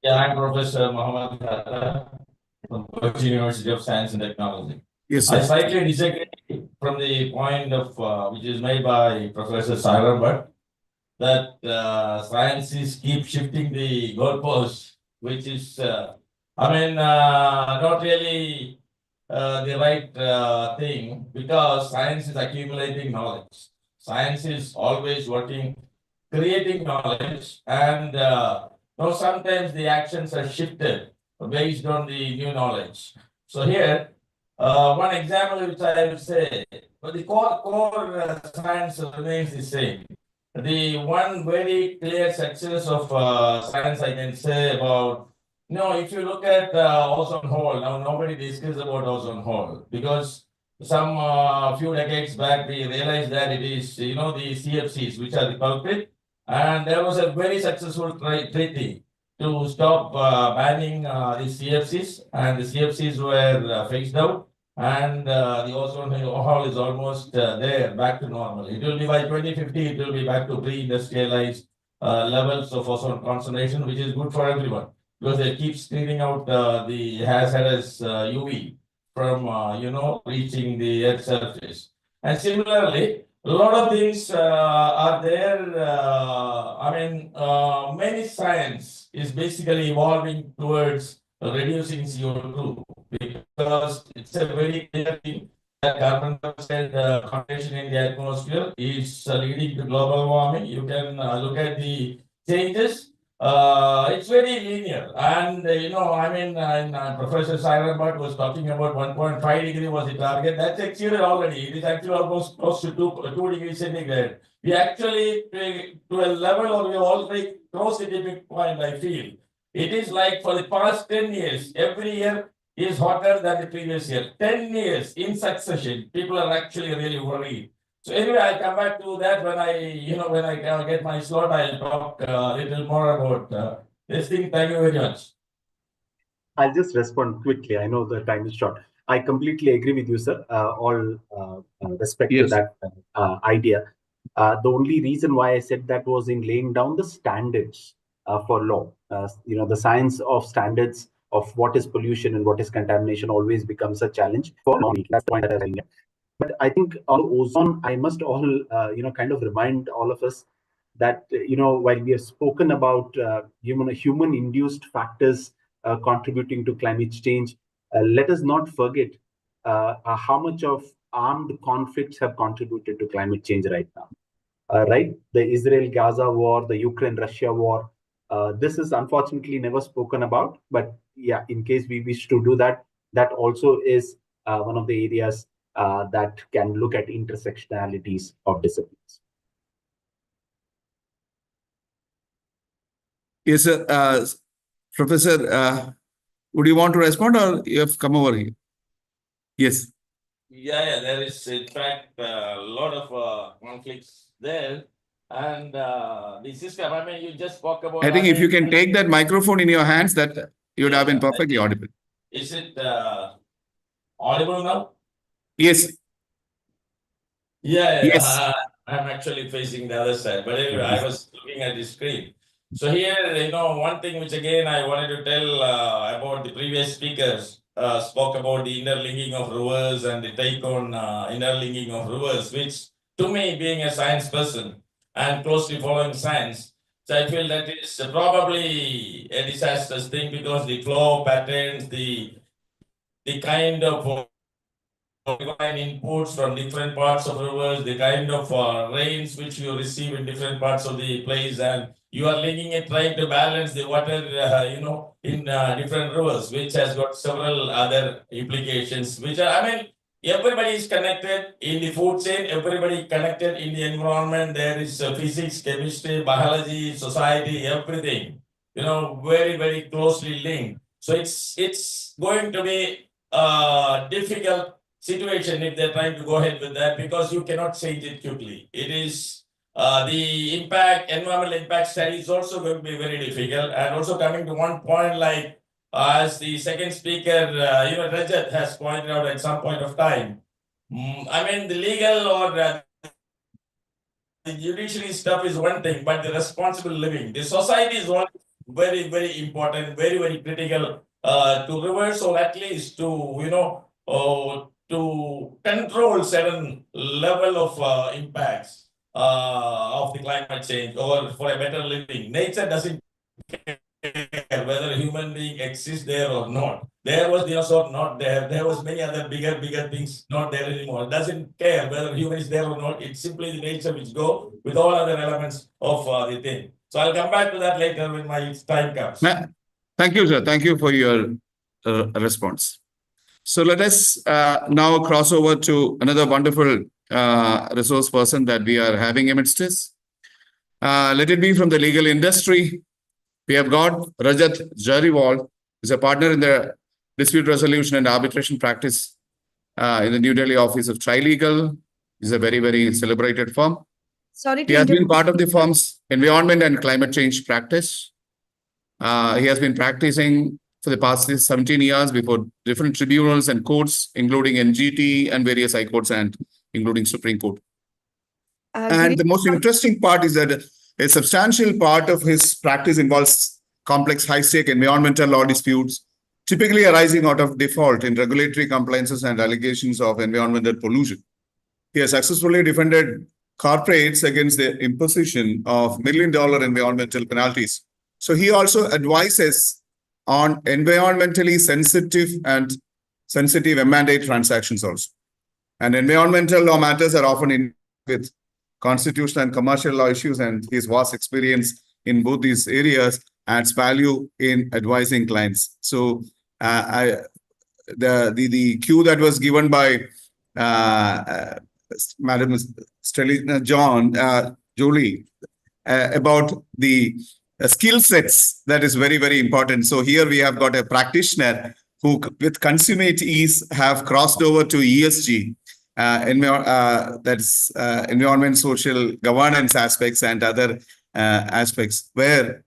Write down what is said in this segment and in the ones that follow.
Yeah, I'm Professor Mohammed from Kochi University of Science and Technology. Yes, I sir. slightly disagree from the point of which is made by Professor Sairabat that scientists keep shifting the goalposts, which is, not really the right thing because science is accumulating knowledge. Science is always working, creating knowledge, and sometimes the actions are shifted based on the new knowledge. So here, one example which I will say, but the core science remains the same. The one very clear success of science I can say about, if you look at ozone hole, now nobody discusses about ozone hole because some few decades back we realized that it is, the CFCs which are the culprit, and there was a very successful treaty to stop banning the CFCs, and the CFCs were phased out, and the ozone hole is almost there, back to normal. It will be by 2050, it will be back to pre-industrialized levels of ozone concentration, which is good for everyone because they keep screening out the hazardous UV from, reaching the Earth's surface. And similarly, a lot of things are there. Many science is basically evolving towards reducing CO2 because it's a very clear thing that carbon dioxide concentration in the atmosphere is leading to global warming. You can look at the changes. It's very linear, and Professor Sairabat was talking about 1.5 degree was the target. That's exceeded already. It is actually almost close to 2 degrees centigrade. We actually to a level, or we already crossed the tipping point. I feel it is like for the past 10 years, every year is hotter than the previous year. 10 years in succession, people are actually really worried. So anyway, I'll come back to that when I get my slot. I'll talk a little more about this thing. Thank you very much. I'll just respond quickly. I know the time is short. I completely agree with you, sir. All respect to that idea. The only reason why I said that was in laying down the standards for law. The science of standards of what is pollution and what is contamination always becomes a challenge for law. That's the point that I'm saying. But I think on ozone, I must all kind of remind all of us that while we have spoken about human-induced factors contributing to climate change, let us not forget how much of armed conflicts have contributed to climate change right now. Right, the Israel-Gaza war, the Ukraine-Russia war. This is unfortunately never spoken about, but yeah, in case we wish to do that, that also is one of the areas that can look at intersectionalities of disciplines. Yes, sir. Professor, would you want to respond, or you have come over here? Yes. Yeah, there is in fact a lot of conflicts there. And the system, you just spoke about. I think if you can take that microphone in your hands, that you would have been perfectly audible. Is it audible now? Yes. Yeah, yes. I'm actually facing the other side. But anyway, I was looking at the screen. So here, one thing which again I wanted to tell about the previous speakers spoke about the interlinking of rivers and the take on interlinking of rivers, which to me, being a science person and closely following science, so I feel that is probably a disastrous thing because the flow patterns, the kind of inputs from different parts of rivers, the kind of rains which you receive in different parts of the place, and you are linking it, trying to balance the water, in different rivers, which has got several other implications, which are, everybody is connected in the food chain, everybody connected in the environment. There is physics, chemistry, biology, society, everything, very, very closely linked. So it's going to be difficult situation if they're trying to go ahead with that because you cannot change it quickly. It is the environmental impact study is also going to be very difficult. And also coming to one point, like as the second speaker, Rajat has pointed out at some point of time, the legal or the judiciary stuff is one thing, but the responsible living, the society is one very, very important, very, very critical to reverse or at least to, to control certain level of impacts of the climate change or for a better living. Nature doesn't care whether a human being exists there or not. There was dinosaur not there. There was many other bigger things not there anymore. It doesn't care whether human is there or not. It's simply the nature which go with all other elements of the thing. So I'll come back to that later when my time comes. Thank you, sir. Thank you for your response. So let us now cross over to another wonderful resource person that we are having amidst us. Let it be from the legal industry. We have got Rajat Jariwal, who is a partner in the dispute resolution and arbitration practice in the New Delhi office of Trilegal. It's a very, very celebrated firm. He has been part of the firm's environment and climate change practice. He has been practicing for the past 17 years before different tribunals and courts, including NGT and various high courts and including Supreme Court. And the most interesting part is that a substantial part of his practice involves complex high-stake environmental law disputes, typically arising out of default in regulatory compliances and allegations of environmental pollution. He has successfully defended corporates against the imposition of million-dollar environmental penalties. So he also advises on environmentally sensitive M&A transactions also. And environmental law matters are often in with constitutional and commercial law issues, and his vast experience in both these areas adds value in advising clients. So the cue that was given by Madam Stelina Jolie about the skill sets, that is very, very important. So here we have got a practitioner who with consummate ease have crossed over to ESG, that's environment, social governance aspects and other aspects where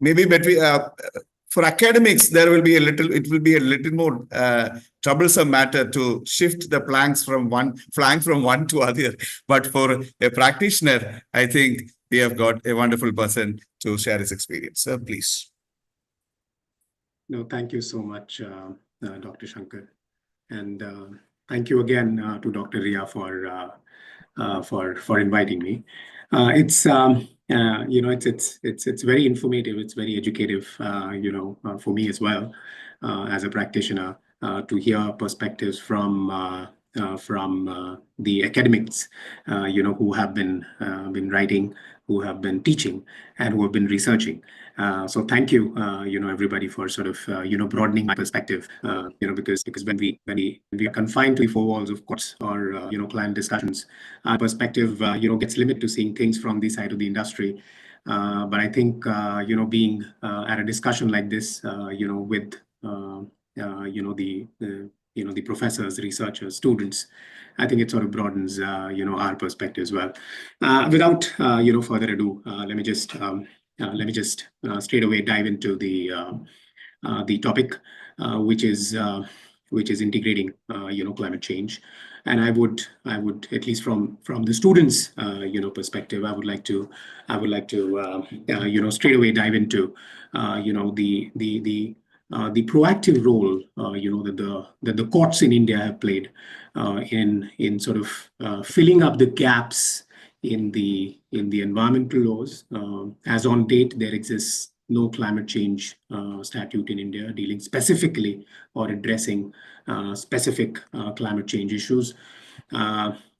maybe between for academics it will be a little more troublesome matter to shift the flank from one to other. But for a practitioner, I think we have got a wonderful person to share his experience. Sir, please. No, thank you so much, Dr. Shankar, and thank you again to Dr. Rhea for inviting me. It's very informative. It's very educative, for me as well as a practitioner to hear perspectives from the academics, who have been writing, who have been teaching, and who have been researching. So thank you, everybody for sort of, broadening my perspective, because when we are confined to the four walls of courts or, client discussions, our perspective, gets limited to seeing things from the side of the industry. But I think, being at a discussion like this, with, the professors, researchers, students, I think it sort of broadens, our perspective as well. Without, further ado, let me just straight away dive into the topic, which is integrating, climate change. And I would at least from the students, perspective, I would like to straight away dive into, the proactive role, that the courts in India have played in sort of filling up the gaps in the environmental laws. As on date, there exists no climate change statute in India dealing specifically or addressing specific climate change issues.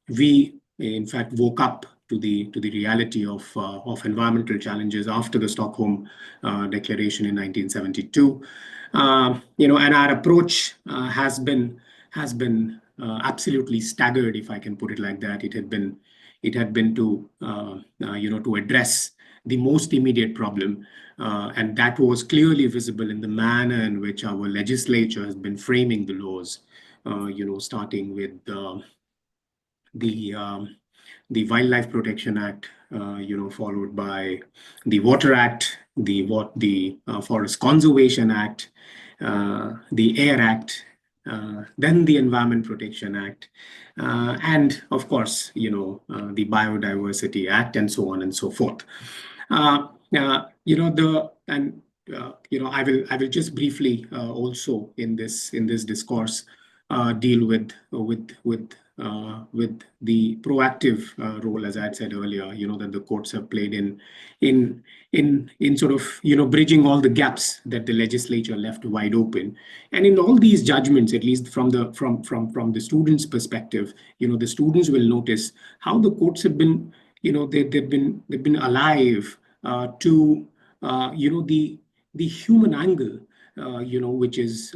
We, in fact, woke up to the reality of environmental challenges after the Stockholm Declaration in 1972. And our approach has been absolutely staggered, if I can put it like that. It had been to to address the most immediate problem, and that was clearly visible in the manner in which our legislature has been framing the laws. Starting with the Wildlife Protection Act, followed by the Water Act, the Forest Conservation Act, the Air Act, then the Environment Protection Act, and of course, the Biodiversity Act, and so on and so forth. I will just briefly also in this discourse deal with the proactive role, as I had said earlier, that the courts have played in sort of bridging all the gaps that the legislature left wide open. And in all these judgments, at least from the students' perspective, the students will notice how the courts have been, they've been alive to the human angle, which is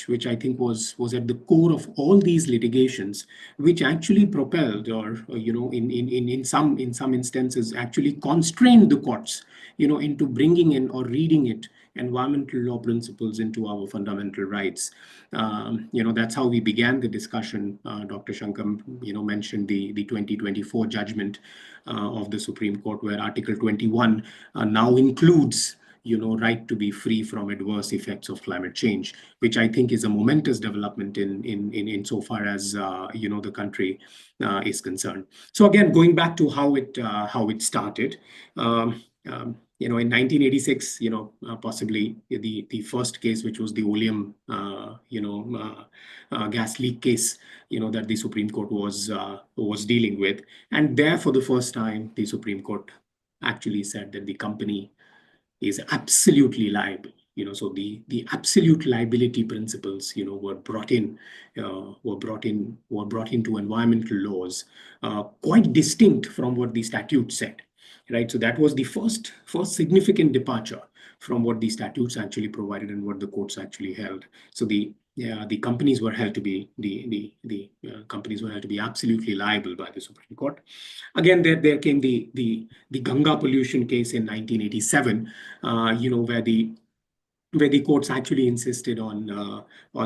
which I think was at the core of all these litigations, which actually propelled or in some instances actually constrained the courts into bringing in or reading it environmental law principles into our fundamental rights. That's how we began the discussion. Dr. Shankar mentioned the 2024 judgment of the Supreme Court, where Article 21 now includes right to be free from adverse effects of climate change, which I think is a momentous development in so far as the country is concerned. So again, going back to how it started. In 1986, possibly the first case, which was the oleum, gas leak case, that the Supreme Court was dealing with, and there for the first time, the Supreme Court actually said that the company is absolutely liable. So the absolute liability principles, were brought into environmental laws, quite distinct from what the statute said. Right, so that was the first significant departure from what the statutes actually provided and what the courts actually held. So the companies were held to be companies were held to be absolutely liable by the Supreme Court. Again, there came the Ganga pollution case in 1987, where the courts actually insisted on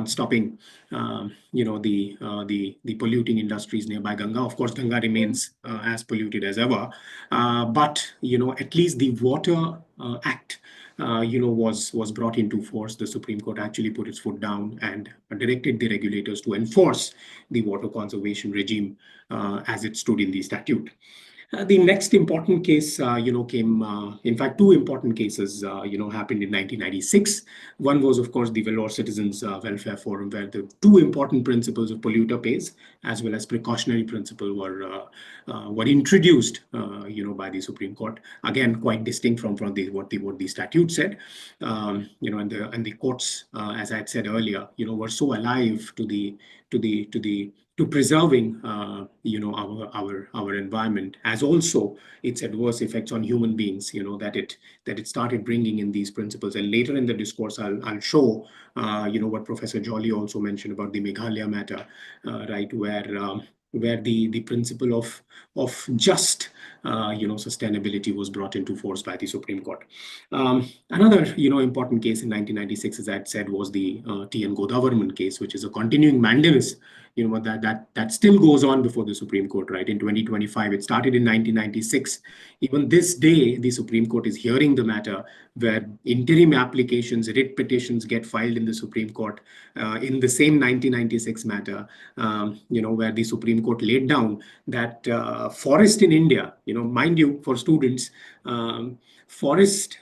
stopping, the polluting industries nearby Ganga. Of course, Ganga remains as polluted as ever, but at least the Water Act, was brought into force. The Supreme Court actually put its foot down and directed the regulators to enforce the water conservation regime as it stood in the statute. The next important case, came, in fact, two important cases, happened in 1996. One was, of course, the Vellore Citizens Welfare Forum, where the two important principles of polluter pays, as well as precautionary principle were introduced, by the Supreme Court. Again, quite distinct from what the statute said. And the courts, as I had said earlier, were so alive to preserving, our environment, as also its adverse effects on human beings, that it started bringing in these principles. And later in the discourse, I'll show, what Professor Jolly also mentioned about the Meghalaya matter, right, where the principle of just sustainability was brought into force by the Supreme Court. Another important case in 1996, as I had said, was the T.N. Godavarman case, which is a continuing mandamus that still goes on before the Supreme Court, right? In 2025, it started in 1996. Even this day, the Supreme Court is hearing the matter, where interim applications, writ petitions get filed in the Supreme Court in the same 1996 matter, where the Supreme Court laid down that forest in India, mind you, for students, forest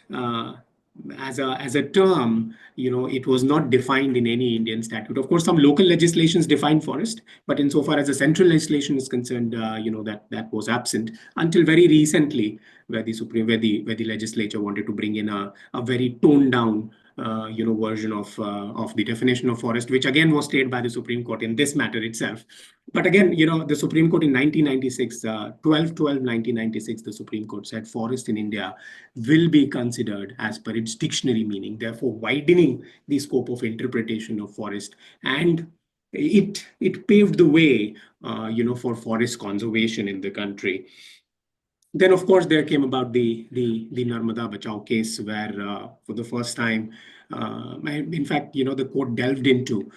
as a term, it was not defined in any Indian statute. Of course, some local legislations define forest, but insofar as the central legislation is concerned, that was absent until very recently, where the legislature wanted to bring in a very toned down version of the definition of forest, which again was stayed by the Supreme Court in this matter itself. But again, the Supreme Court in 1996, 12/12/1996, the Supreme Court said forest in India will be considered as per its dictionary meaning, therefore widening the scope of interpretation of forest. And it paved the way, for forest conservation in the country. Then, of course, there came about the Narmada Bachao case, where for the first time, in fact, the court delved into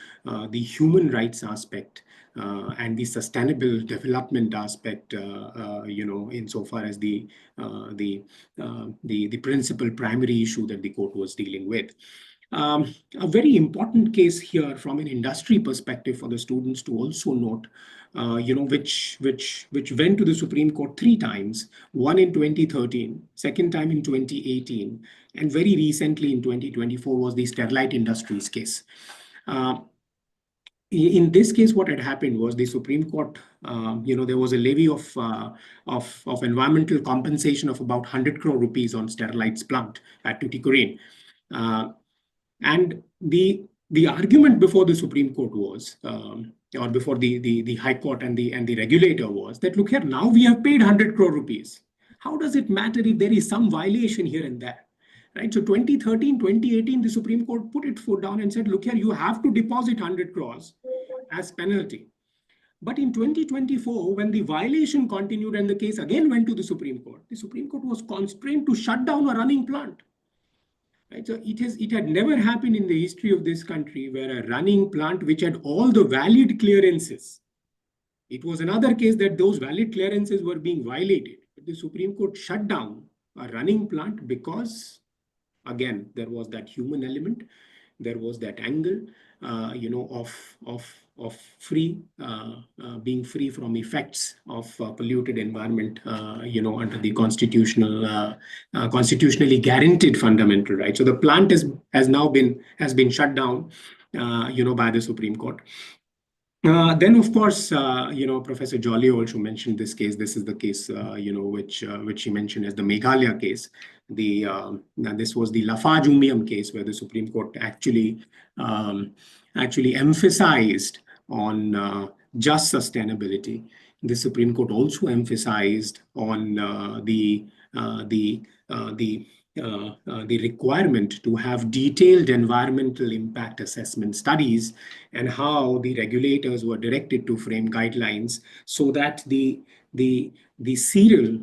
the human rights aspect and the sustainable development aspect, insofar as the principal primary issue that the court was dealing with. A very important case here from an industry perspective for the students to also note, which went to the Supreme Court 3 times, one in 2013, second time in 2018, and very recently in 2024 was the Sterlite Industries case. In this case, what had happened was the Supreme Court, there was a levy of environmental compensation of about 100 crore rupees on Sterlite's plant at Tuticorin. And the argument before the Supreme Court was, or before the High Court and the regulator was that, look here, now we have paid 100 crore rupees. How does it matter if there is some violation here and there? Right? So 2013, 2018, the Supreme Court put its foot down and said, look here, you have to deposit 100 crores as penalty. But in 2024, when the violation continued and the case again went to the Supreme Court was constrained to shut down a running plant. Right? So it had never happened in the history of this country where a running plant which had all the valid clearances, it was another case that those valid clearances were being violated. But the Supreme Court shut down a running plant because, again, there was that human element, there was that angle, of being free from effects of polluted environment, under the constitutionally guaranteed fundamental right. So the plant has been shut down, by the Supreme Court. Then, of course, Professor Jolly also mentioned this case. This is the case, which he mentioned as the Meghalaya case. This was the Lafarge Umium case where the Supreme Court actually emphasized on just sustainability. The Supreme Court also emphasized on the requirement to have detailed environmental impact assessment studies and how the regulators were directed to frame guidelines so that the serial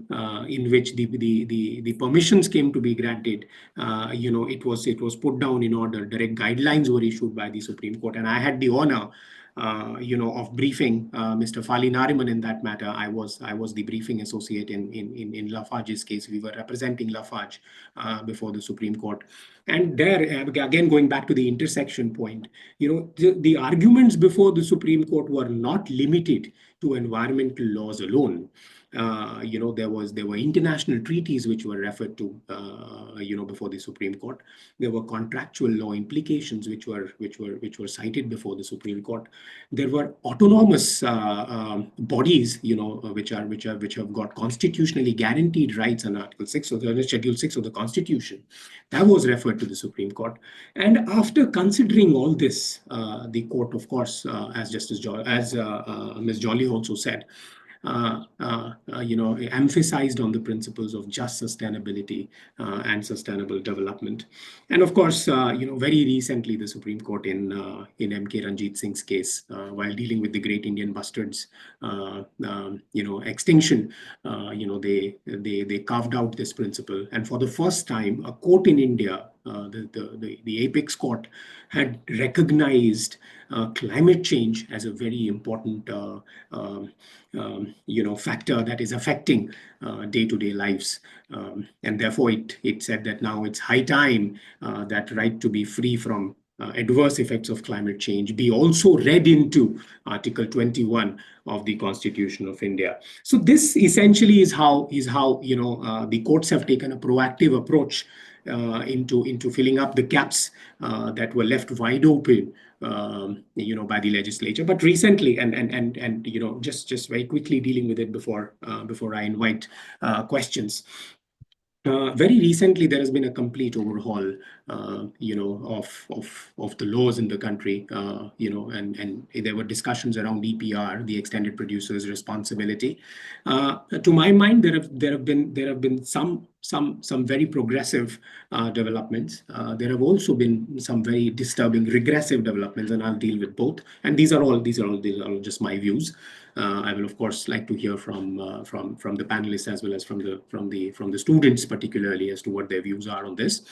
in which the permissions came to be granted, it was put down in order. Direct guidelines were issued by the Supreme Court, and I had the honor of briefing Mr. Fali Nariman in that matter. I was the briefing associate in Lafarge's case. We were representing Lafarge before the Supreme Court. And there, again, going back to the intersection point, the arguments before the Supreme Court were not limited to environmental laws alone. There were international treaties which were referred to, before the Supreme Court. There were contractual law implications which were cited before the Supreme Court. There were autonomous bodies, which have got constitutionally guaranteed rights on Article 6 or Schedule 6 of the Constitution. That was referred to the Supreme Court. And after considering all this, the court, of course, as Ms. Jolly also said, emphasized on the principles of just sustainability and sustainable development. And of course, very recently, the Supreme Court in M.K. Ranjit Singh's case, while dealing with the Great Indian Bustards, extinction, they carved out this principle. And for the first time, a court in India, the Apex Court, had recognized climate change as a very important factor that is affecting day-to-day lives. And therefore, it said that now it's high time that right to be free from adverse effects of climate change be also read into Article 21 of the Constitution of India. So this essentially is how the courts have taken a proactive approach into filling up the gaps that were left wide open, by the legislature. But recently, and just very quickly dealing with it before I invite questions. Very recently, there has been a complete overhaul, of the laws in the country, and there were discussions around EPR, the extended producer's responsibility. To my mind, there have been some very progressive developments. There have also been some very disturbing, regressive developments, and I'll deal with both. And these are all just my views. I will, of course, like to hear from the panelists as well as from the students, particularly, as to what their views are on this.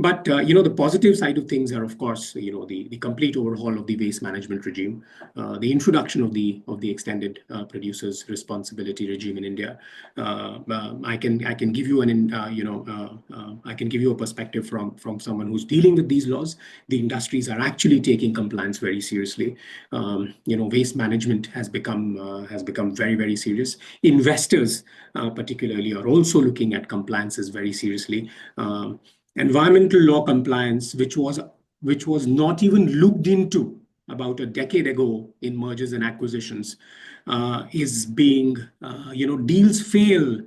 But the positive side of things are, of course, the complete overhaul of the waste management regime, the introduction of the extended producers responsibility regime in India. I can give you I can give you a perspective from someone who's dealing with these laws. The industries are actually taking compliance very seriously. Waste management has become very, very serious. Investors, particularly, are also looking at compliances very seriously. Environmental law compliance, which was not even looked into about a decade ago in mergers and acquisitions, is being, deals fail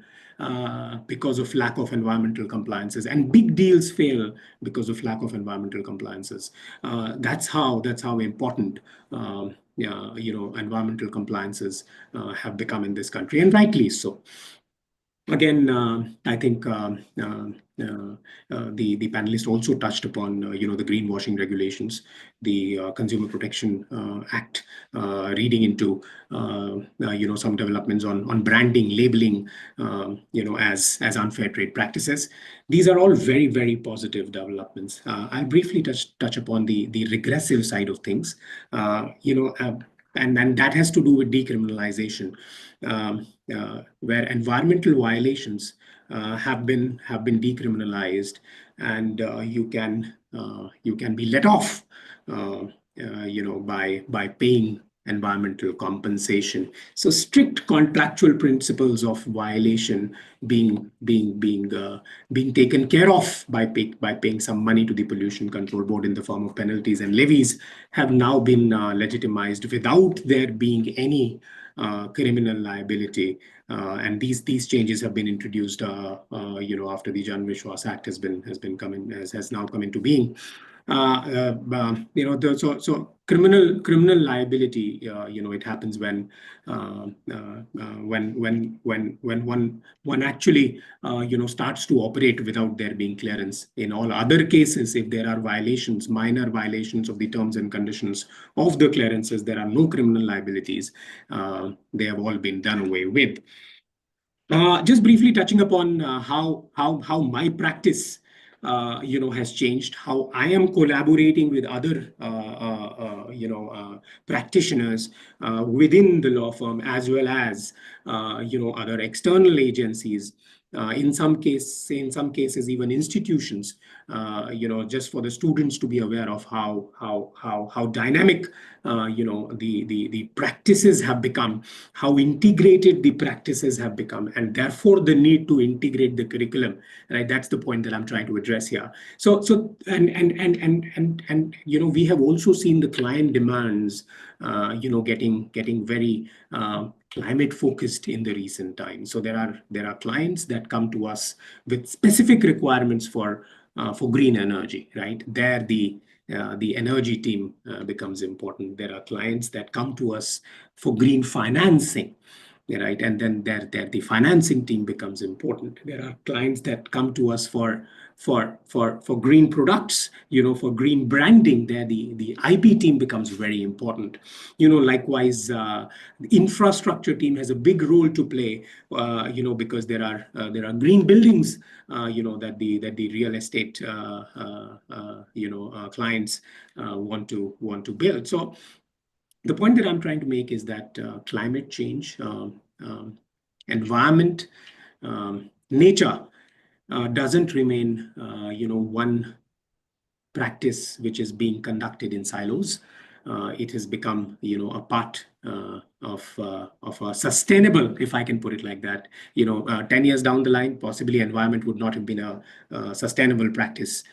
because of lack of environmental compliances, and big deals fail because of lack of environmental compliances. That's how important environmental compliances have become in this country, and rightly so. Again, I think the panelists also touched upon the greenwashing regulations, the Consumer Protection Act, reading into some developments on branding, labeling, as unfair trade practices. These are all very, very positive developments. I'll briefly touch upon the regressive side of things, and that has to do with decriminalization, where environmental violations have been decriminalized, and you can be let off, by paying environmental compensation. So strict contractual principles of violation being taken care of by paying some money to the Pollution Control Board in the form of penalties and levies have now been legitimized without there being any criminal liability. And these changes have been introduced after the Jan Vishwas Act has now come into being. So criminal liability, it happens when one actually starts to operate without there being clearance. In all other cases, if there are violations, minor violations of the terms and conditions of the clearances, there are no criminal liabilities. They have all been done away with. Just briefly touching upon how my practice has changed, how I am collaborating with other practitioners within the law firm, as well as other external agencies. In some cases, even institutions. Just for the students to be aware of how dynamic the practices have become, how integrated the practices have become, and therefore the need to integrate the curriculum. Right, that's the point that I'm trying to address here. So we have also seen the client demands, getting very climate focused in the recent times. So there are clients that come to us with specific requirements for green energy, right? There the energy team becomes important. There are clients that come to us for green financing, right? And then the financing team becomes important. There are clients that come to us for green products, for green branding. There the IP team becomes very important. Likewise, the infrastructure team has a big role to play, because there are green buildings, that the real estate clients want to build. So the point that I'm trying to make is that climate change, environment, nature doesn't remain, one practice which is being conducted in silos. It has become, a part of a sustainable, if I can put it like that. 10 years down the line, possibly environment would not have been a sustainable practice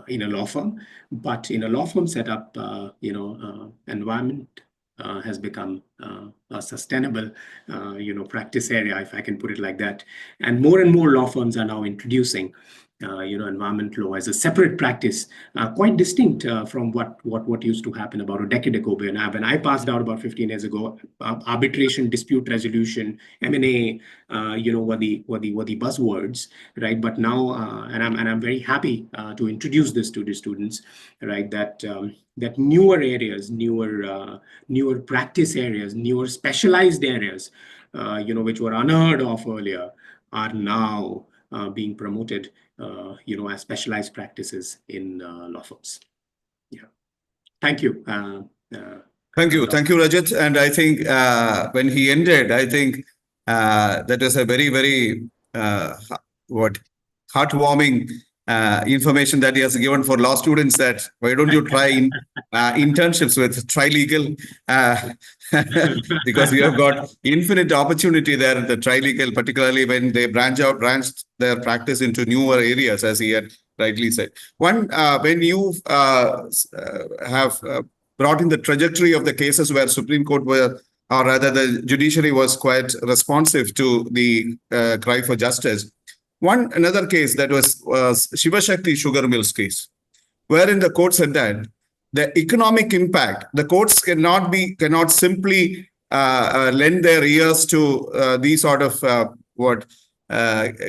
in a law firm, but in a law firm setup, environment has become a sustainable, practice area, if I can put it like that. And more law firms are now introducing, environment law as a separate practice, quite distinct from what used to happen about a decade ago. When I passed out about 15 years ago, arbitration, dispute resolution, M&A, were the buzzwords, right? But now, and I'm very happy to introduce this to the students, right? That newer areas, newer practice areas, newer specialized areas, which were unheard of earlier, are now being promoted as specialized practices in law firms. Yeah. Thank you. Thank you, Rajat. And I think when he ended, I think that was a very, very heartwarming information that he has given for law students. That why don't you try internships with Trilegal, because you have got infinite opportunity there at the Trilegal, particularly when they branch their practice into newer areas, as he had rightly said. One, when you have brought in the trajectory of the cases where Supreme Court were, or rather the judiciary was quite responsive to the cry for justice. Another case that was Shiva Shakti Sugar Mills case, wherein the court said that the economic impact, the courts cannot simply lend their ears to these sort of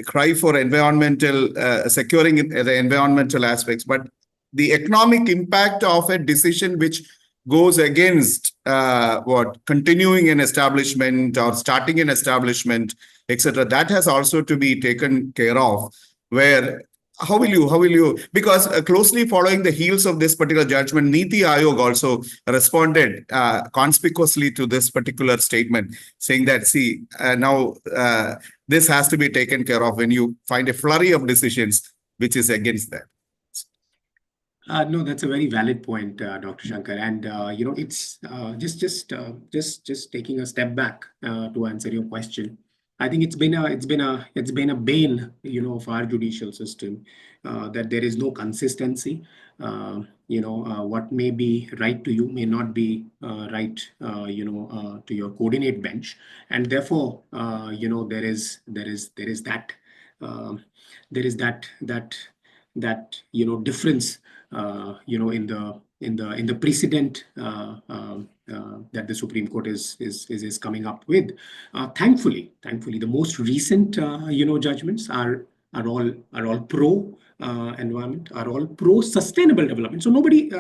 cry for environmental securing the environmental aspects, but the economic impact of a decision which goes against continuing an establishment or starting an establishment, etc. That has also to be taken care of. Where how will you? Because closely following the heels of this particular judgment, Niti Aayog also responded conspicuously to this particular statement, saying that now this has to be taken care of when you find a flurry of decisions which is against that. No, that's a very valid point, Dr. Shankar. And it's just taking a step back to answer your question. I think it's been a bane, of our judicial system that there is no consistency. What may be right to you may not be right, to your coordinate bench, and therefore, there is that difference. In the precedent that the Supreme Court is coming up with. Thankfully, the most recent judgments are all pro environment, are all pro sustainable development. So nobody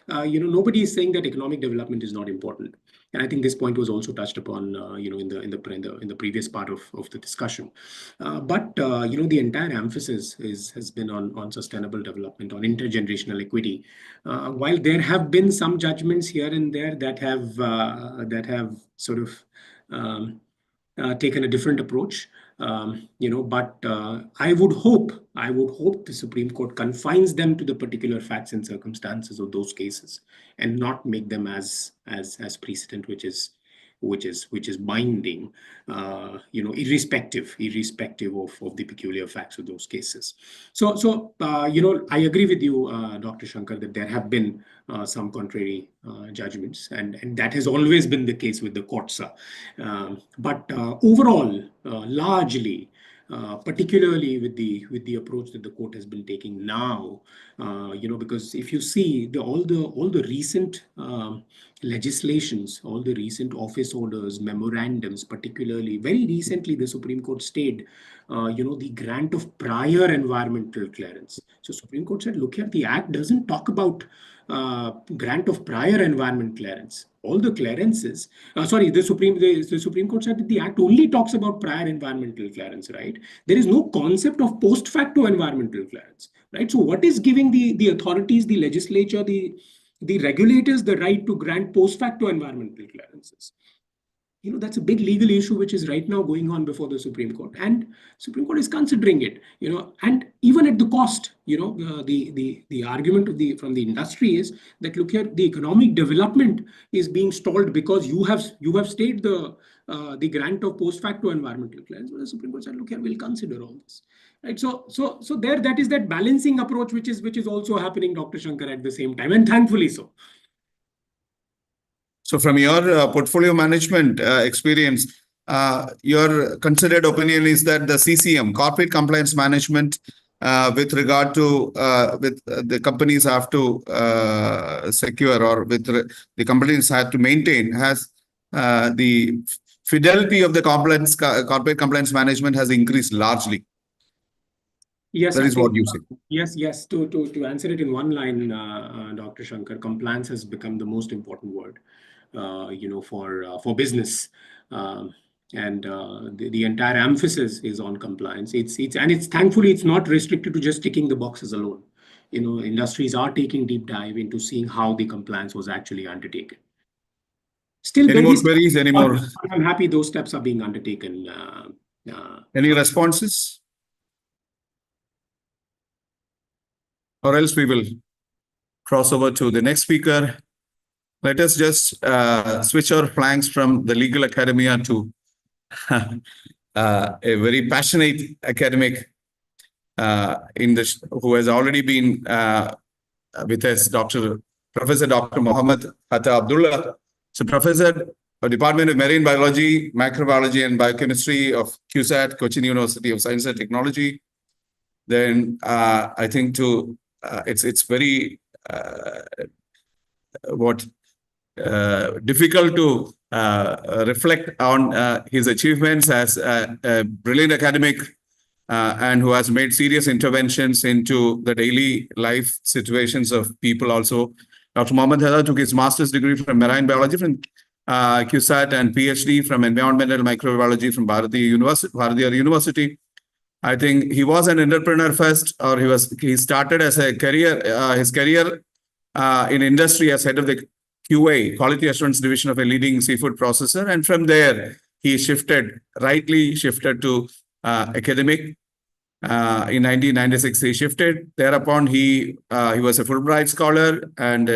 nobody is saying that economic development is not important. And I think this point was also touched upon, in the previous part of the discussion. But the entire emphasis has been on sustainable development, on intergenerational equity. While there have been some judgments here and there that have sort of taken a different approach, but I would hope the Supreme Court confines them to the particular facts and circumstances of those cases, and not make them as precedent, which is binding, irrespective of the peculiar facts of those cases. So I agree with you, Dr. Shankar, that there have been some contrary judgments, and that has always been the case with the courts. But overall, largely, particularly with the approach that the court has been taking now, because if you see all the recent legislations, all the recent office orders, memorandums, particularly very recently, the Supreme Court stayed, the grant of prior environmental clearance. So Supreme Court said, look here, the Act doesn't talk about grant of prior environment clearance. All the clearances, the Supreme Court said that the Act only talks about prior environmental clearance, right? There is no concept of post facto environmental clearance, right? So what is giving the authorities, the legislature, the regulators the right to grant post facto environmental clearances? That's a big legal issue which is right now going on before the Supreme Court, and Supreme Court is considering it. And even at the cost, the argument from the industry is that, look here, the economic development is being stalled because you have stayed the grant of post facto environmental clearance. But the Supreme Court said, look here, we'll consider all this. Right. So that is that balancing approach which is also happening, Dr. Shankar, at the same time, and thankfully so. So from your portfolio management experience, your considered opinion is that the CCM, corporate compliance management, with regard to with the companies have to secure, or with the companies have to maintain, has the fidelity of the corporate compliance management has increased largely. Yes, that is what you say. Yes. To answer it in one line, Dr. Shankar, compliance has become the most important word, for business. and the entire emphasis is on compliance. It's thankfully it's not restricted to just ticking the boxes alone. Industries are taking deep dive into seeing how the compliance was actually undertaken. Still, Any more baby queries? Any more? I'm happy those steps are being undertaken. Any responses? Or else we will cross over to the next speaker. Let us just switch our flanks from the legal academia to a very passionate academic who has already been with us, Professor Dr. Mohammed Hatta Abdullah. So Professor of Department of Marine Biology, Microbiology and Biochemistry of CUSAT, Cochin University of Science and Technology. Then I think it's very difficult to reflect on his achievements as a brilliant academic and who has made serious interventions into the daily life situations of people also. Dr. Mohammed Hatta took his master's degree from marine biology from CUSAT and PhD from environmental microbiology from Bharatiya University. I think he was an entrepreneur first, or he started as a career, his career in industry as head of the QA, Quality Assurance Division of a leading seafood processor. And from there, he rightly shifted to academic. In 1996, he shifted. Thereupon, he was a Fulbright scholar and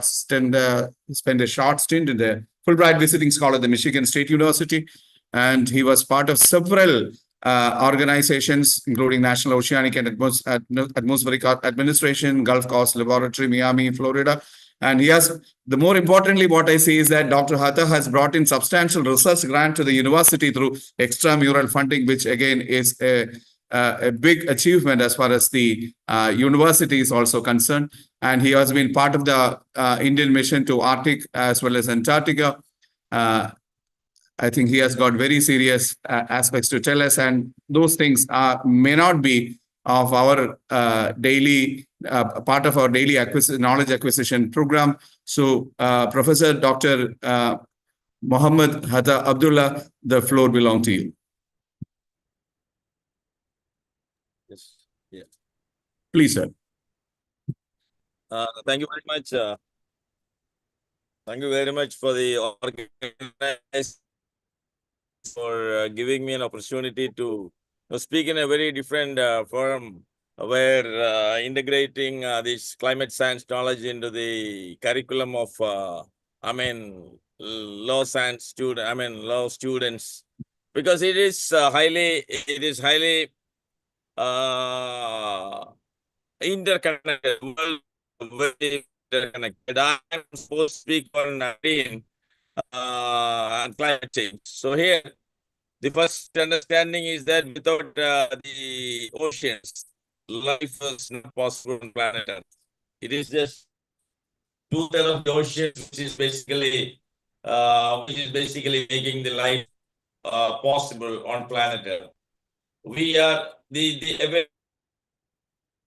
spent a short stint in the Fulbright visiting scholar at the Michigan State University. And he was part of several organizations, including National Oceanic and Atmospheric Administration, Gulf Coast Laboratory, Miami, Florida. And more importantly, what I see is that Dr. Hatta has brought in substantial research grant to the university through extramural funding, which again is a big achievement as far as the university is also concerned. And he has been part of the Indian mission to Arctic as well as Antarctica. I think he has got very serious aspects to tell us, and those things may not be of our daily part of our daily knowledge acquisition program. So, Professor Dr. Mohammed Hatta Abdullah, the floor belongs to you. Yes. Yeah. Please, sir. Thank you very much. Thank you very much for the organization for giving me an opportunity to speak in a very different forum where integrating this climate science knowledge into the curriculum of law students, because it is highly interconnected, very interconnected. I am supposed to speak on marine and climate change. So here, the first understanding is that without the oceans, life is not possible on planet Earth. It is just 2/3 of the ocean, which is basically making the life possible on planet Earth. We are the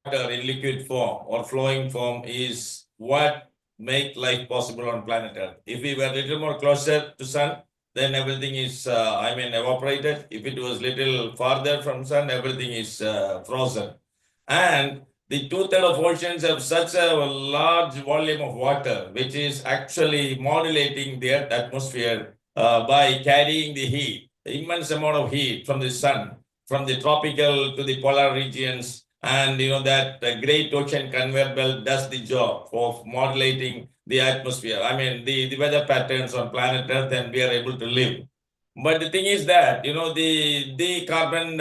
water in liquid form or flowing form is what make life possible on planet Earth. If we were a little more closer to sun, then everything is, evaporated. If it was little farther from sun, everything is frozen. And the 2/3 of oceans have such a large volume of water, which is actually modulating the Earth atmosphere by carrying the heat, the immense amount of heat from the sun, from the tropical to the polar regions. And that great ocean conveyor belt does the job of modulating the atmosphere. The weather patterns on planet Earth, and we are able to live. But the thing is that, the carbon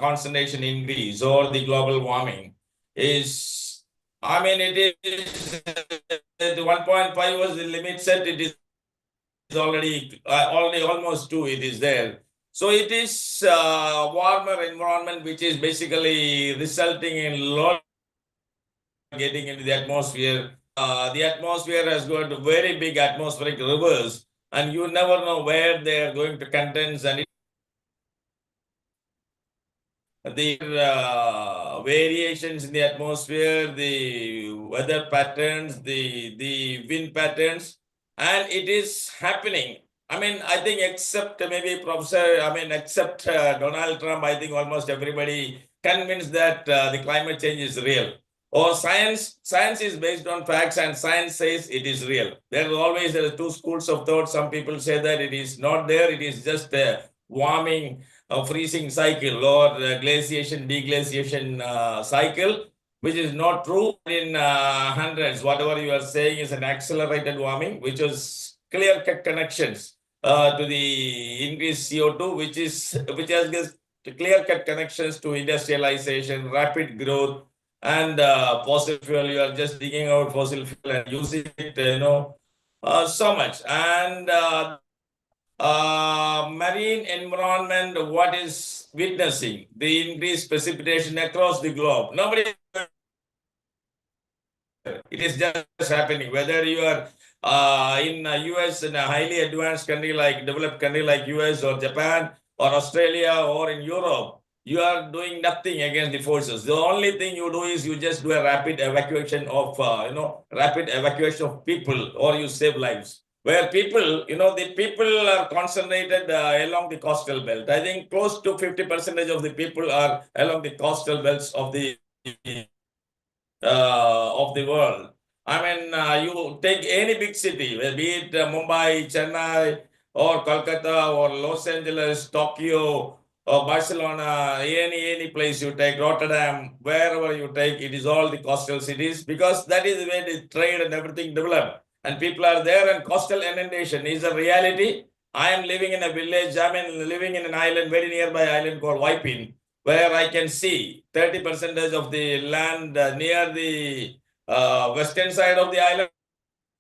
concentration increase or the global warming is, it is the 1.5 was the limit set. It is already almost 2, it is there. So it is a warmer environment, which is basically resulting in low getting into the atmosphere. The atmosphere has got very big atmospheric rivers, and you never know where they are going to condense, and the variations in the atmosphere, the weather patterns, the wind patterns, and it is happening I mean, I think except maybe except Donald Trump, I think almost everybody convinced that the climate change is real. Or science is based on facts and science says it is real. There are two schools of thought. Some people say that it is not there. It is just a warming, freezing cycle or glaciation, deglaciation cycle, which is not true. In hundreds, whatever you are saying is an accelerated warming, which is clear-cut connections to the increased CO2, which has clear-cut connections to industrialization, rapid growth, and fossil fuel. You are just digging out fossil fuel and using it, so much. And marine environment, what is witnessing the increased precipitation across the globe. Nobody, it is just happening. Whether you are in US, in a highly advanced country like developed country like US or Japan or Australia or in Europe, you are doing nothing against the forces. The only thing you do is you just do a rapid evacuation of people, or you save lives. Where people, the people are concentrated along the coastal belt. I think close to 50% of the people are along the coastal belts of the world. I mean, you take any big city, be it Mumbai, Chennai, or Kolkata, or Los Angeles, Tokyo, or Barcelona, any place you take, Rotterdam, wherever you take, it is all the coastal cities, because that is where the trade and everything developed. And people are there, and coastal inundation is a reality. I am living in a village, living in an island, very nearby island called Waipin, where I can see 30% of the land near the western side of the island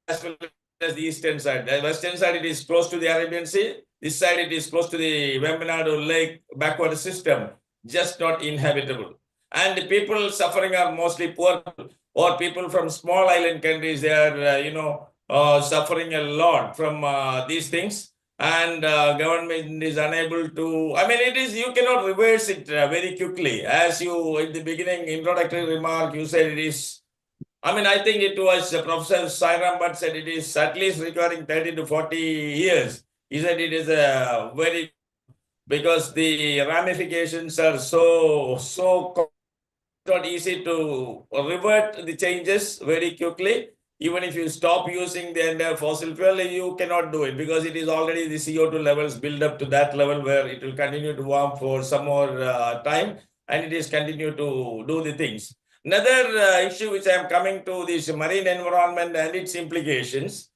as well as the eastern side. The western side, it is close to the Arabian Sea. This side, it is close to the Vembanadu Lake backward system, just not inhabitable. And the people suffering are mostly poor people, or people from small island countries. They are, suffering a lot from these things. And government is unable to, you cannot reverse it very quickly. As you, in the beginning, introductory remark, you said it is, I think it was Professor Sairam Bhatt said it is at least requiring 30 to 40 years. He said it is a very, because the ramifications are so not easy to revert the changes very quickly. Even if you stop using the entire fossil fuel, you cannot do it, because it is already the CO2 levels build up to that level where it will continue to warm for some more time, and it is continue to do the things. Another issue which I am coming to, this marine environment and its implications.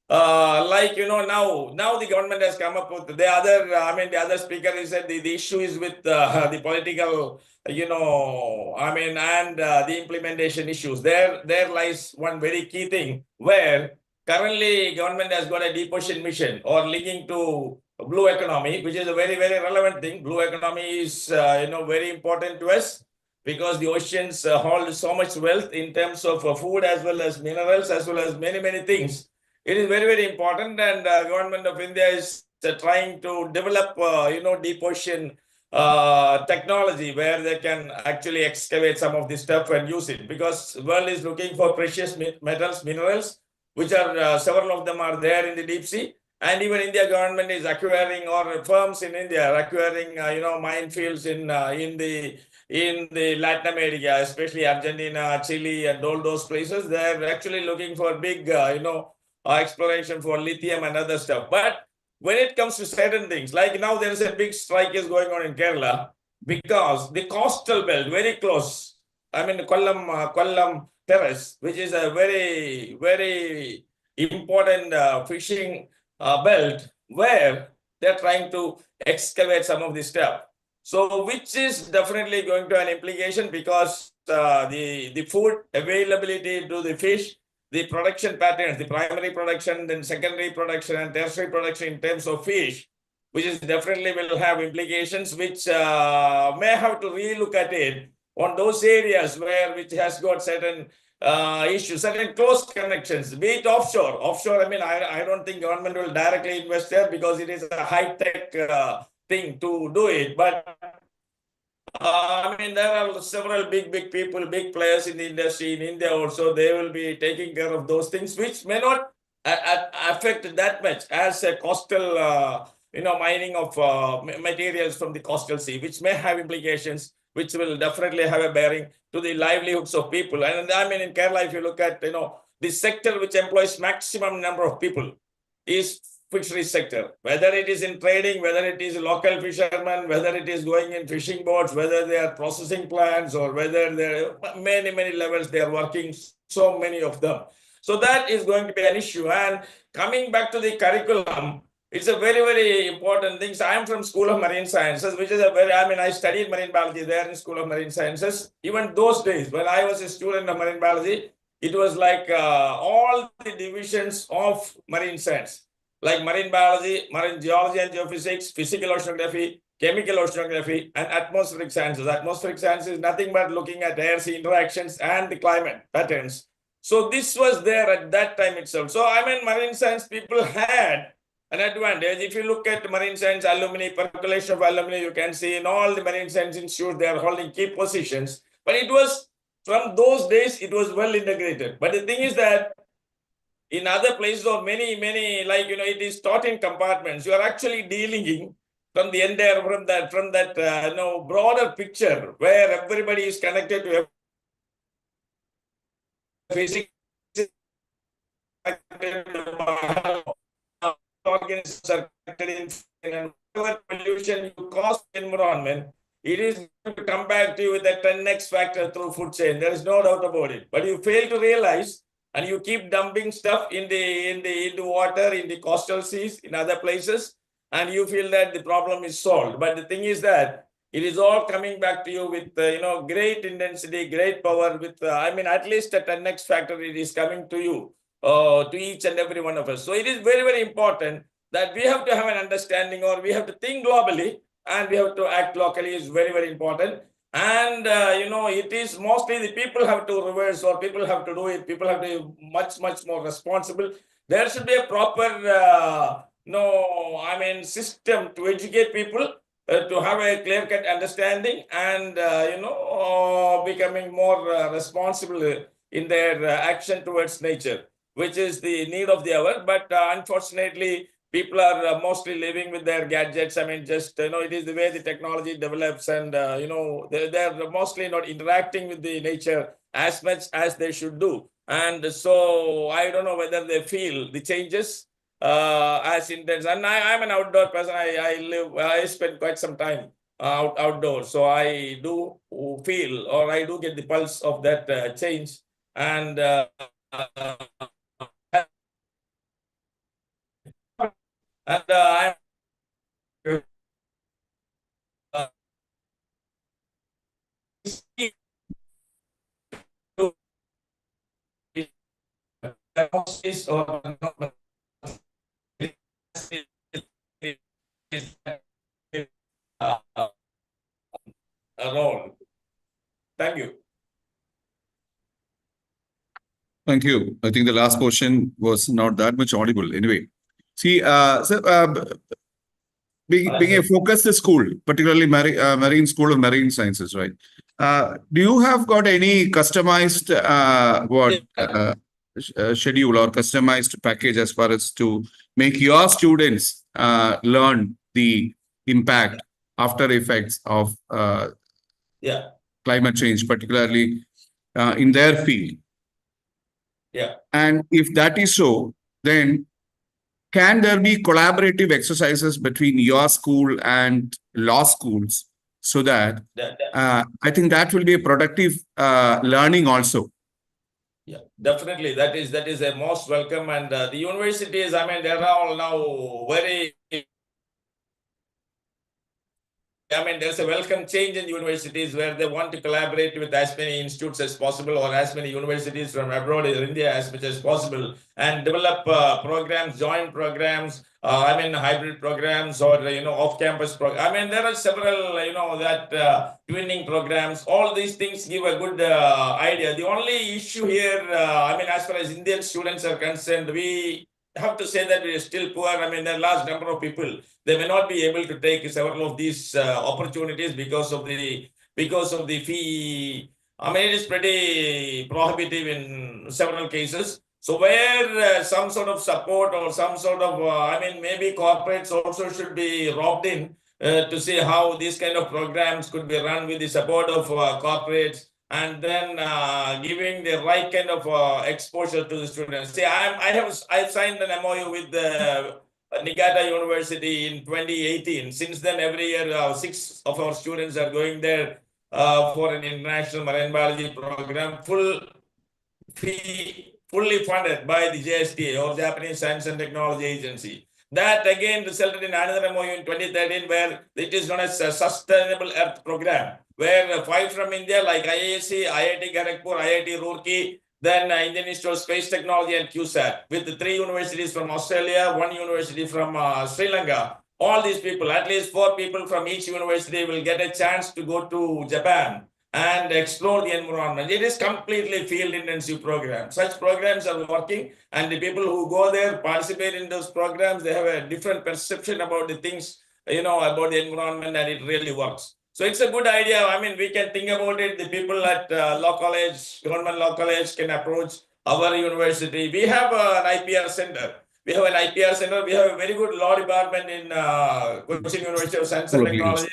Now the government has come up with the other speaker, he said the issue is with the political, and the implementation issues. There lies one very key thing, where currently government has got a deep ocean mission or linking to blue economy, which is a very, very relevant thing. Blue economy is, very important to us, because the oceans hold so much wealth in terms of food as well as minerals, as well as many, many things. It is very, very important, and government of India is trying to develop, deep ocean technology where they can actually excavate some of this stuff and use it, because the world is looking for precious metals, minerals, which are several of them are there in the deep sea. And even India government is acquiring, or firms in India are acquiring, minefields in the Latin America, especially Argentina, Chile, and all those places. They're actually looking for big, exploration for lithium and other stuff. But when it comes to certain things, like now there is a big strike is going on in Kerala, because the coastal belt, very close, Kollam Terrace, which is a very, very important fishing belt, where they're trying to excavate some of this stuff. So, which is definitely going to an implication, because the food availability to the fish, the production patterns, the primary production, then secondary production, and tertiary production in terms of fish, which is definitely will have implications, which may have to relook at it on those areas which has got certain issues, certain close connections, be it offshore. Offshore, I don't think government will directly invest there, because it is a high-tech thing to do it. But there are several big people, big players in the industry in India also. They will be taking care of those things, which may not affect that much as a coastal, mining of materials from the coastal sea, which may have implications, which will definitely have a bearing to the livelihoods of people. And I mean, in Kerala, if you look at, the sector which employs maximum number of people is fisheries sector, whether it is in trading, whether it is local fishermen, whether it is going in fishing boats, whether they are processing plants, or whether there are many levels they are working, so many of them. So that is going to be an issue. And coming back to the curriculum, it's a very important thing. So I am from School of Marine Sciences, which is I studied marine biology there in School of Marine Sciences. Even those days, when I was a student of marine biology, it was like all the divisions of marine science, like marine biology, marine geology and geophysics, physical oceanography, chemical oceanography, and atmospheric sciences. Atmospheric science is nothing but looking at air-sea interactions and the climate patterns. So this was there at that time itself. So I mean, marine science people had an advantage. If you look at marine science alumni, percolation of alumni, you can see in all the marine science institutes, they are holding key positions. But it was, from those days, it was well integrated. But the thing is that in other places or many, like, it is taught in compartments. You are actually dealing from the entire, from that broader picture where everybody is connected to physics, organisms are connected in, and whatever pollution you cause the environment, it is going to come back to you with a 10x factor through food chain. There is no doubt about it. But you fail to realize, and you keep dumping stuff in the water, in the coastal seas, in other places, and you feel that the problem is solved. But the thing is that it is all coming back to you with great intensity, great power. With at least a 10x factor, it is coming to you, to each and every one of us. So it is very important that we have to have an understanding, or we have to think globally, and we have to act locally. Is very important. And it is mostly the people have to reverse, or people have to do it. People have to be much more responsible. There should be a proper system to educate people, to have a clear-cut understanding, and becoming more responsible in their action towards nature, which is the need of the hour. But unfortunately, people are mostly living with their gadgets. Just, it is the way the technology develops, and, they're mostly not interacting with the nature as much as they should do. And so I don't know whether they feel the changes as intense. And I'm an outdoor person. I spend quite some time outdoors. So I do feel, or I do get the pulse of that change. And I'm role. Thank you. Thank you. I think the last portion was not that much audible. Anyway, see, being a focused school, particularly Marine School of Marine Sciences, right? Do you have got any customized schedule or customized package as far as to make your students learn the impact, after effects of climate change, particularly in their field? Yeah. And if that is so, then can there be collaborative exercises between your school and law schools, so that I think that will be a productive learning also? Yeah, definitely. That is a most welcome. And the universities, they're all now very, there's a welcome change in universities where they want to collaborate with as many institutes as possible, or as many universities from abroad in India as much as possible, and develop programs, joint programs, hybrid programs, or, off-campus programs. There are several, twinning programs. All these things give a good idea. The only issue here, as far as Indian students are concerned, we have to say that we are still poor. There are a large number of people. They may not be able to take several of these opportunities because of the fee. It is pretty prohibitive in several cases. So where some sort of support or some sort of, I mean, maybe corporates also should be roped in to see how these kind of programs could be run with the support of corporates, and then giving the right kind of exposure to the students. See, I've signed an MOU with the Niigata University in 2018. Since then, every year, 6 of our students are going there for an international marine biology program, fully funded by the JSTA, or Japanese Science and Technology Agency. That again resulted in another MOU in 2013, where it is known as a Sustainable Earth Program, where 5 from India like IISc, IIT Kharagpur, IIT Roorkee, then Indian Institute of Space Technology and QSAT, with the 3 universities from Australia, 1 university from Sri Lanka. All these people, at least 4 people from each university, will get a chance to go to Japan and explore the environment. It is completely field intensive program. Such programs are working, and the people who go there, participate in those programs, they have a different perception about the things, about the environment, and it really works. So it's a good idea. I mean, we can think about it. The people at law college, government law college, can approach our university. We have an IPR center. We have an IPR center. We have a very good law department in Cochin University of Science and Technology.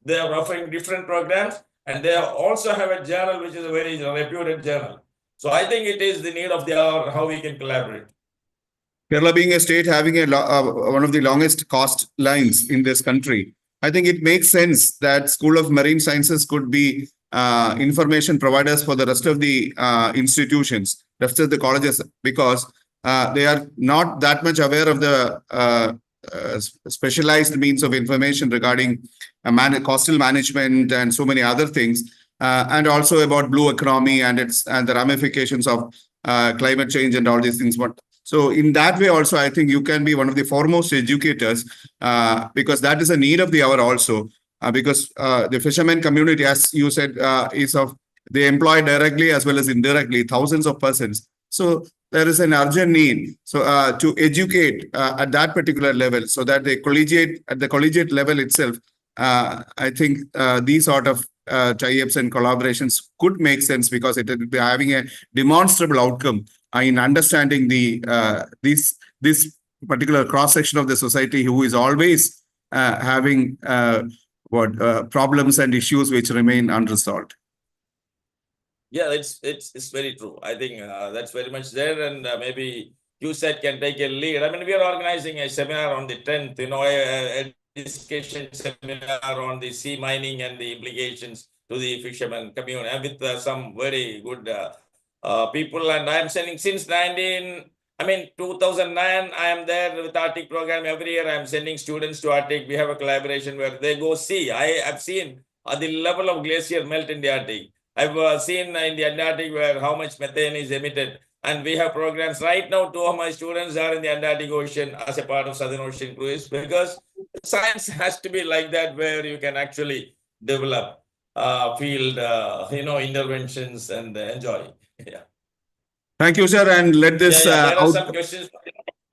They are offering different programs. And they also have a journal, which is a very reputed journal. So I think it is the need of the hour how we can collaborate. Kerala being a state having one of the longest coast lines in this country, I think it makes sense that School of Marine Sciences could be information providers for the rest of the institutions, rest of the colleges, because they are not that much aware of the specialized means of information regarding coastal management and so many other things, and also about blue economy and the ramifications of climate change and all these things. But so in that way also, I think you can be one of the foremost educators, because that is a need of the hour also, because the fishermen community, as you said, they employ directly as well as indirectly thousands of persons. So there is an urgent need to educate at that particular level, so that at the collegiate level itself, I think these sort of tie-ups and collaborations could make sense, because it will be having a demonstrable outcome in understanding this particular cross section of the society who is always having problems and issues which remain unresolved. Yeah, it's very true. I think that's very much there, and maybe QSAT can take a lead. I mean, we are organizing a seminar on the 10th, a discussion seminar on the sea mining and the implications to the fishermen community, with some very good people. And I am sending since 2009, I am there with Arctic program. Every year I am sending students to Arctic. We have a collaboration where they go see. I have seen the level of glacier melt in the Arctic. I've seen in the Antarctic where how much methane is emitted. And we have programs right now. 2 of my students are in the Antarctic Ocean as a part of Southern Ocean Cruise, because science has to be like that, where you can actually develop field, interventions and enjoy. Yeah. Thank you, sir. And let this there are some questions.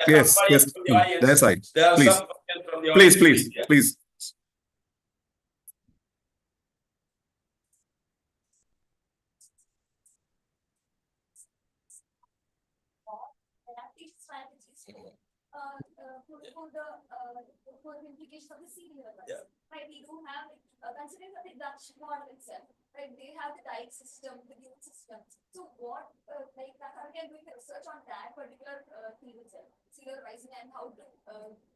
Yes, From the audience. That's right. There are Please. some questions from the audience. Please. For the implication of the senior level, Yeah. right? We do have, considering the Dutch model itself, right? They have the dike system, the dune system. So what, how can we do research on that particular field itself, sea level rising, and how to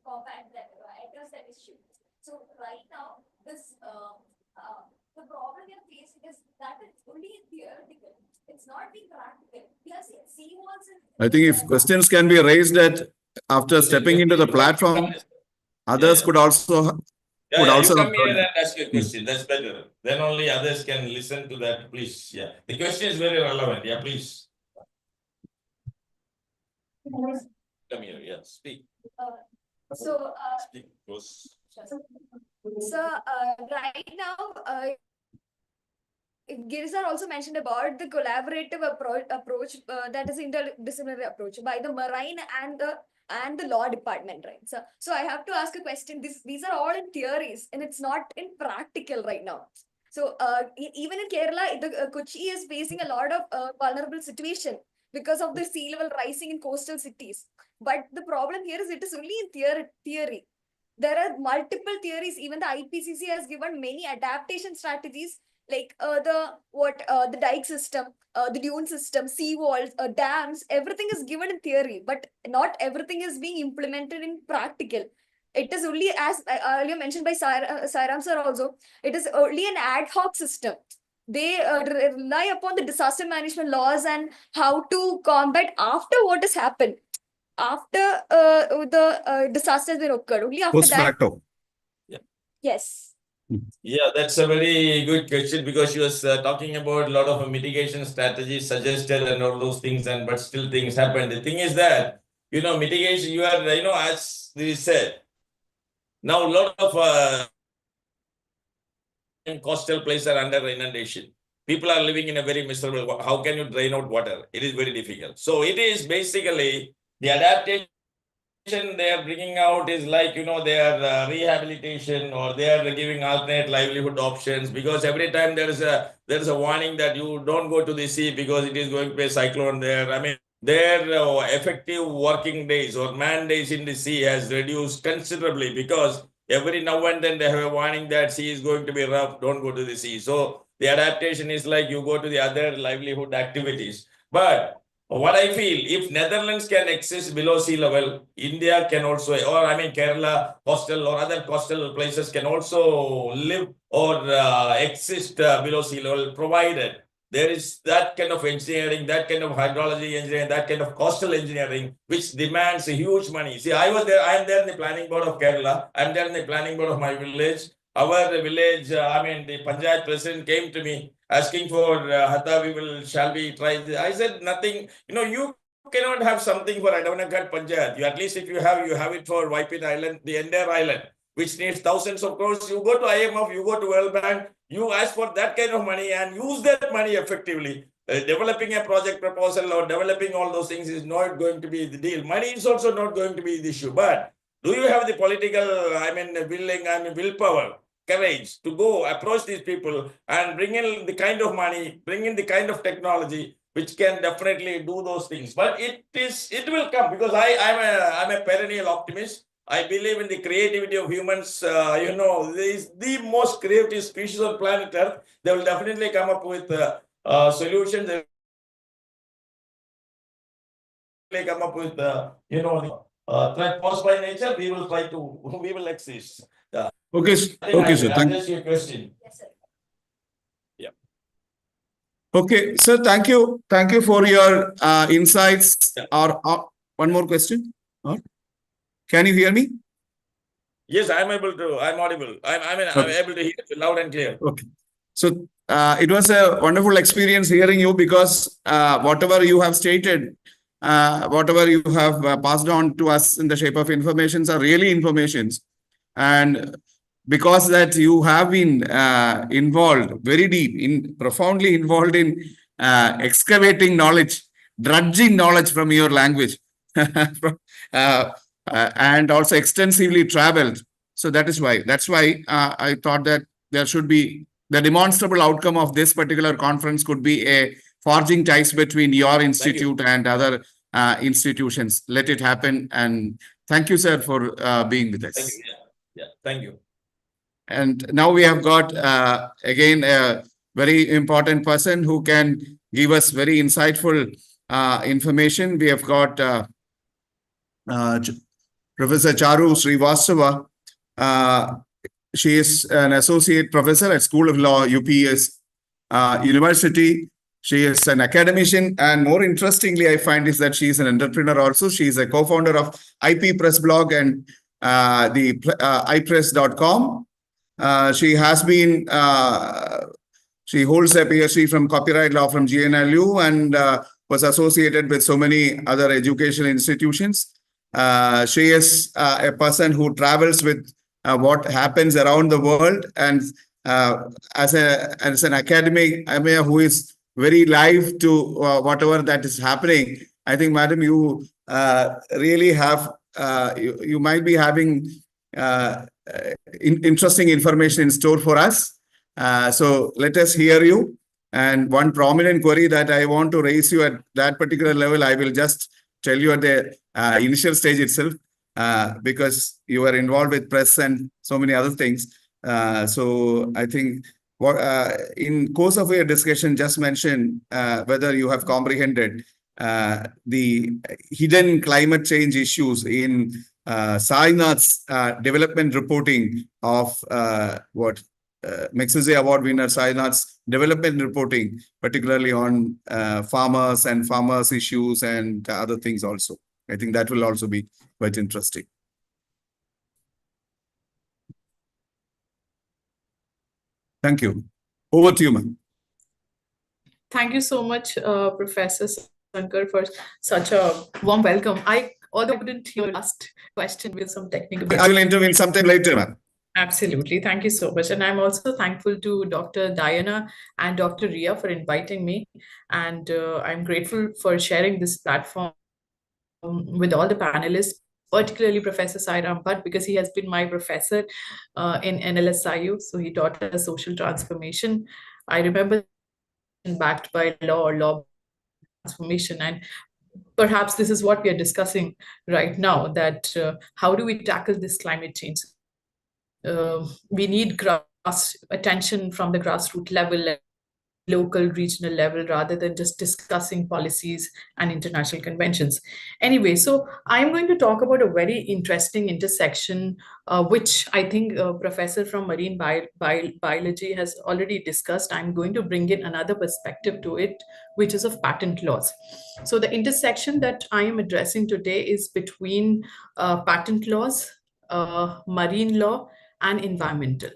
combat that, address that issue? So right now, this the problem we are facing is that it's only theoretical. It's not being practical. We are seeing seawalls. I think if questions can be raised after stepping into the platform, others could also. You come here and ask a question. That's better. Then only others can listen to that. Please. Yeah. The question is very relevant. Yeah, please. Come here. Yeah. Speak. Speak. So right now, Girisar also mentioned about the collaborative approach, that is interdisciplinary approach by the marine and the law department, right? So I have to ask a question. These are all in theories, and it's not in practical right now. So even in Kerala, the Kochi is facing a lot of vulnerable situation because of the sea level rising in coastal cities. But the problem here is it is only in theory. There are multiple theories. Even the IPCC has given many adaptation strategies like the dike system, the dune system, sea walls, dams. Everything is given in theory, but not everything is being implemented in practical. It is only, as earlier mentioned by Sairam sir also, it is only an ad hoc system. They rely upon the disaster management laws and how to combat after what has happened, after the disaster has been occurred. Only after Post that. facto. Yes. Yeah, that's a very good question because she was talking about a lot of mitigation strategies suggested and all those things, and but still things happen. The thing is that, mitigation, as we said, now a lot of coastal places are under inundation. People are living in a very miserable. How can you drain out water? It is very difficult. So it is basically the adaptation they are bringing out is like, their rehabilitation, or they are giving alternate livelihood options, because every time there is a warning that you don't go to the sea because it is going to be a cyclone there. I mean, their effective working days or man days in the sea has reduced considerably, because every now and then they have a warning that sea is going to be rough, don't go to the sea. So the adaptation is like you go to the other livelihood activities. But what I feel, if Netherlands can exist below sea level, India can also, or I mean Kerala coastal or other coastal places can also live or exist below sea level, provided there is that kind of engineering, that kind of hydrology engineering, that kind of coastal engineering, which demands a huge money. See, I was there, I'm there in the planning board of Kerala, I'm there in the planning board of my village. Our village, the Panchayat president came to me asking for Hatha, shall we try this? I said nothing. You cannot have something for Adavanagat Panchayat. At least if you have it for Waipit Island, the entire island, which needs thousands of crores. You go to IMF, you go to World Bank, you ask for that kind of money and use that money effectively. Developing a project proposal or developing all those things is not going to be the deal. Money is also not going to be the issue. But do you have the political, willpower, courage to go approach these people and bring in the kind of money, bring in the kind of technology which can definitely do those things? But it will come, because I'm a perennial optimist. I believe in the creativity of humans. The most creative species on planet Earth. They will definitely come up with solutions. They will come up with threat posed by nature. We will exist. Okay, sir. Answers your question. Yes, sir. Okay, sir. Thank you. Thank you for your insights. Yeah. Or one more question. Can you hear me? Yes, I'm audible. I'm able to hear you loud and clear. Okay. So it was a wonderful experience hearing you, because whatever you have stated, whatever you have passed on to us in the shape of informations are really informations. And because that you have been involved very deep, profoundly involved in excavating knowledge, drudging knowledge from your language, and also extensively traveled. So that's why I thought that there should be the demonstrable outcome of this particular conference could be a forging ties between your institute and other institutions. Let it happen. And thank you, sir, for being with us. Thank you. Yeah. Thank you. And now we have got again a very important person who can give us very insightful information. We have got Professor Charu Srivastava. She is an associate professor at School of Law, UPS University. She is an academician, and more interestingly, I find is that she is an entrepreneur also. She is a co-founder of IP Press Blog and the ipress.com. She has been, she holds a PhD from copyright law from GNLU and was associated with so many other educational institutions. She is a person who travels with what happens around the world, and as an academic who is very live to whatever that is happening. I think, madam, you really have, you might be having interesting information in store for us. So let us hear you. And one prominent query that I want to raise you at that particular level, I will just tell you at the initial stage itself, because you are involved with press and so many other things. So I think what in course of your discussion, just mention whether you have comprehended the hidden climate change issues in Sainath's development reporting of Magsaysay Award winner Sainath's development reporting, particularly on farmers and farmers' issues and other things also. I think that will also be quite interesting. Thank you. Over to you, ma'am. Thank you so much, Professor Sankar, for such a warm welcome. Although I couldn't hear your last question with some technical. I will intervene sometime later, ma'am. Absolutely. Thank you so much. And I'm also thankful to Dr. Diana and Dr. Rhea for inviting me. And I'm grateful for sharing this platform with all the panelists, particularly Professor Sai Rampart, because he has been my professor in NLSIU. So he taught us social transformation. I remember backed by law or law transformation. And perhaps this is what we are discussing right now, that how do we tackle this climate change? We need attention from the grassroots level, local, regional level, rather than just discussing policies and international conventions. Anyway, so I'm going to talk about a very interesting intersection, which I think a professor from marine biology has already discussed. I'm going to bring in another perspective to it, which is of patent laws. So the intersection that I am addressing today is between patent laws, marine law, and environmental.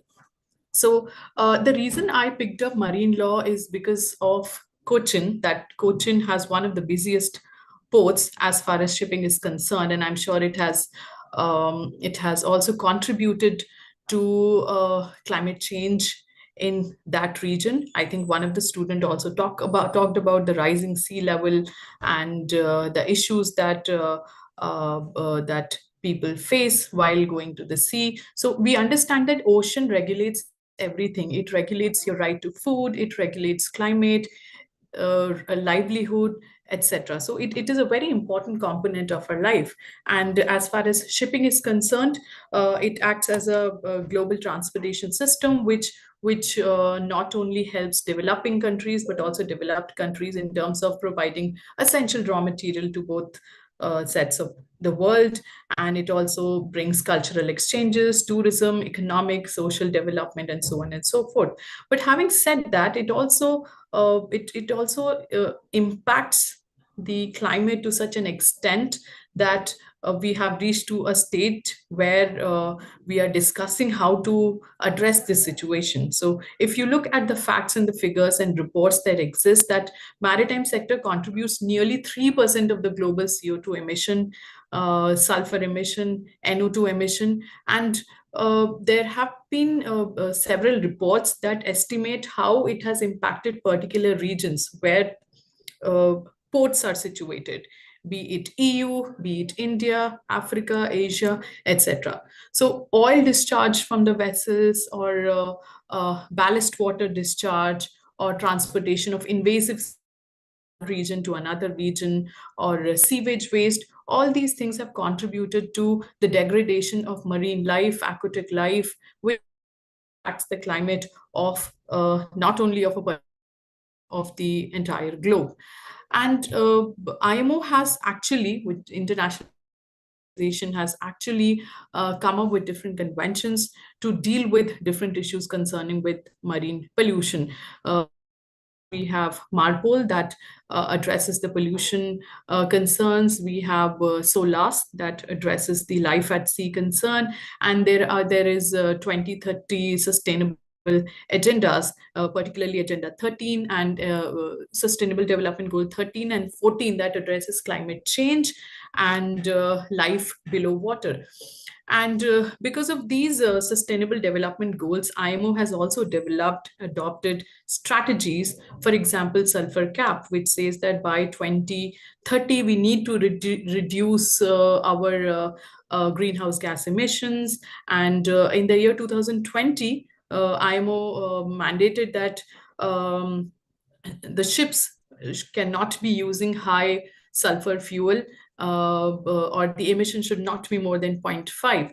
So the reason I picked up marine law is because of Cochin, that Cochin has one of the busiest ports as far as shipping is concerned, and I'm sure it has also contributed to climate change in that region. I think one of the students also talked about the rising sea level and the issues that that people face while going to the sea. So we understand that ocean regulates everything. It regulates your right to food, it regulates climate, a livelihood, etc. So it is a very important component of our life. And as far as shipping is concerned, it acts as a global transportation system, which not only helps developing countries, but also developed countries in terms of providing essential raw material to both sets of the world. And it also brings cultural exchanges, tourism, economic, social development, and so on and so forth. But having said that, it also impacts the climate to such an extent that we have reached to a state where we are discussing how to address this situation. So if you look at the facts and the figures and reports that exist, that maritime sector contributes nearly 3% of the global CO2 emission, sulfur emission, NO2 emission, and there have been several reports that estimate how it has impacted particular regions where ports are situated, be it EU, be it India, Africa, Asia, etc. So oil discharge from the vessels, or ballast water discharge, or transportation of invasive region to another region, or sewage waste, all these things have contributed to the degradation of marine life, aquatic life, which impacts the climate of not only of the entire globe. And IMO has actually, with international organization, has actually come up with different conventions to deal with different issues concerning with marine pollution. We have MARPOL that addresses the pollution concerns. We have SOLAS that addresses the life at sea concern, and there is 2030 sustainable agendas, particularly Agenda 13 and Sustainable Development Goal 13 and 14 that addresses climate change and life below water. And because of these sustainable development goals, IMO has also adopted strategies. For example, sulfur cap, which says that by 2030, we need to reduce our greenhouse gas emissions. And in the year 2020, IMO mandated that the ships cannot be using high sulfur fuel, or the emission should not be more than 0.5.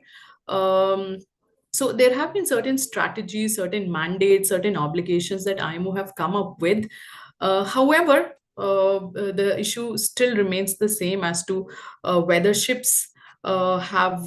So there have been certain strategies, certain mandates, certain obligations that IMO have come up with. However, the issue still remains the same as to whether ships have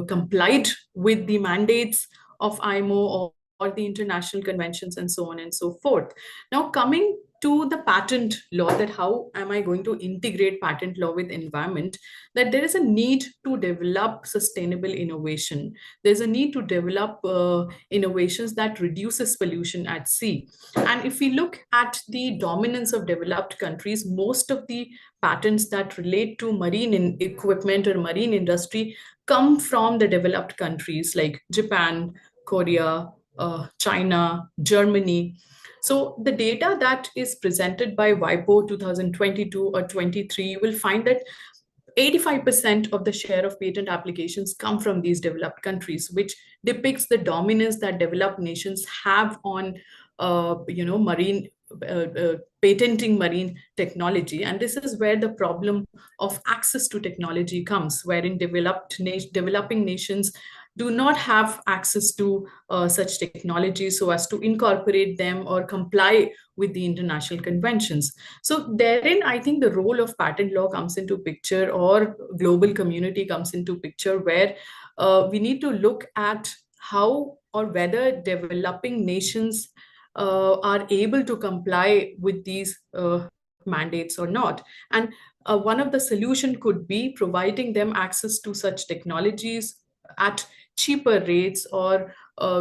complied with the mandates of IMO or the international conventions and so on and so forth. Now, coming to the patent law, that how am I going to integrate patent law with environment, that there is a need to develop sustainable innovation. There's a need to develop innovations that reduces pollution at sea. And if we look at the dominance of developed countries, most of the patents that relate to marine equipment or marine industry come from the developed countries like Japan, Korea, China, Germany. So the data that is presented by WIPO 2022 or 23, you will find that 85% of the share of patent applications come from these developed countries, which depicts the dominance that developed nations have on, marine patenting marine technology. And this is where the problem of access to technology comes, wherein developing nations do not have access to such technologies so as to incorporate them or comply with the international conventions. So therein, I think the role of patent law comes into picture, or global community comes into picture, where we need to look at how or whether developing nations are able to comply with these mandates or not. And one of the solution could be providing them access to such technologies at cheaper rates, or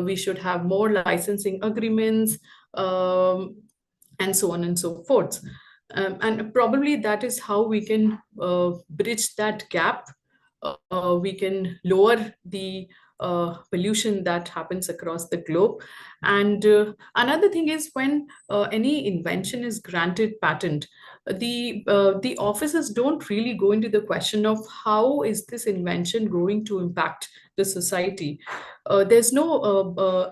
we should have more licensing agreements, and so on and so forth. And probably that is how we can bridge that gap. We can lower the pollution that happens across the globe. And another thing is, when any invention is granted patent, the officers don't really go into the question of how is this invention going to impact the society. There's no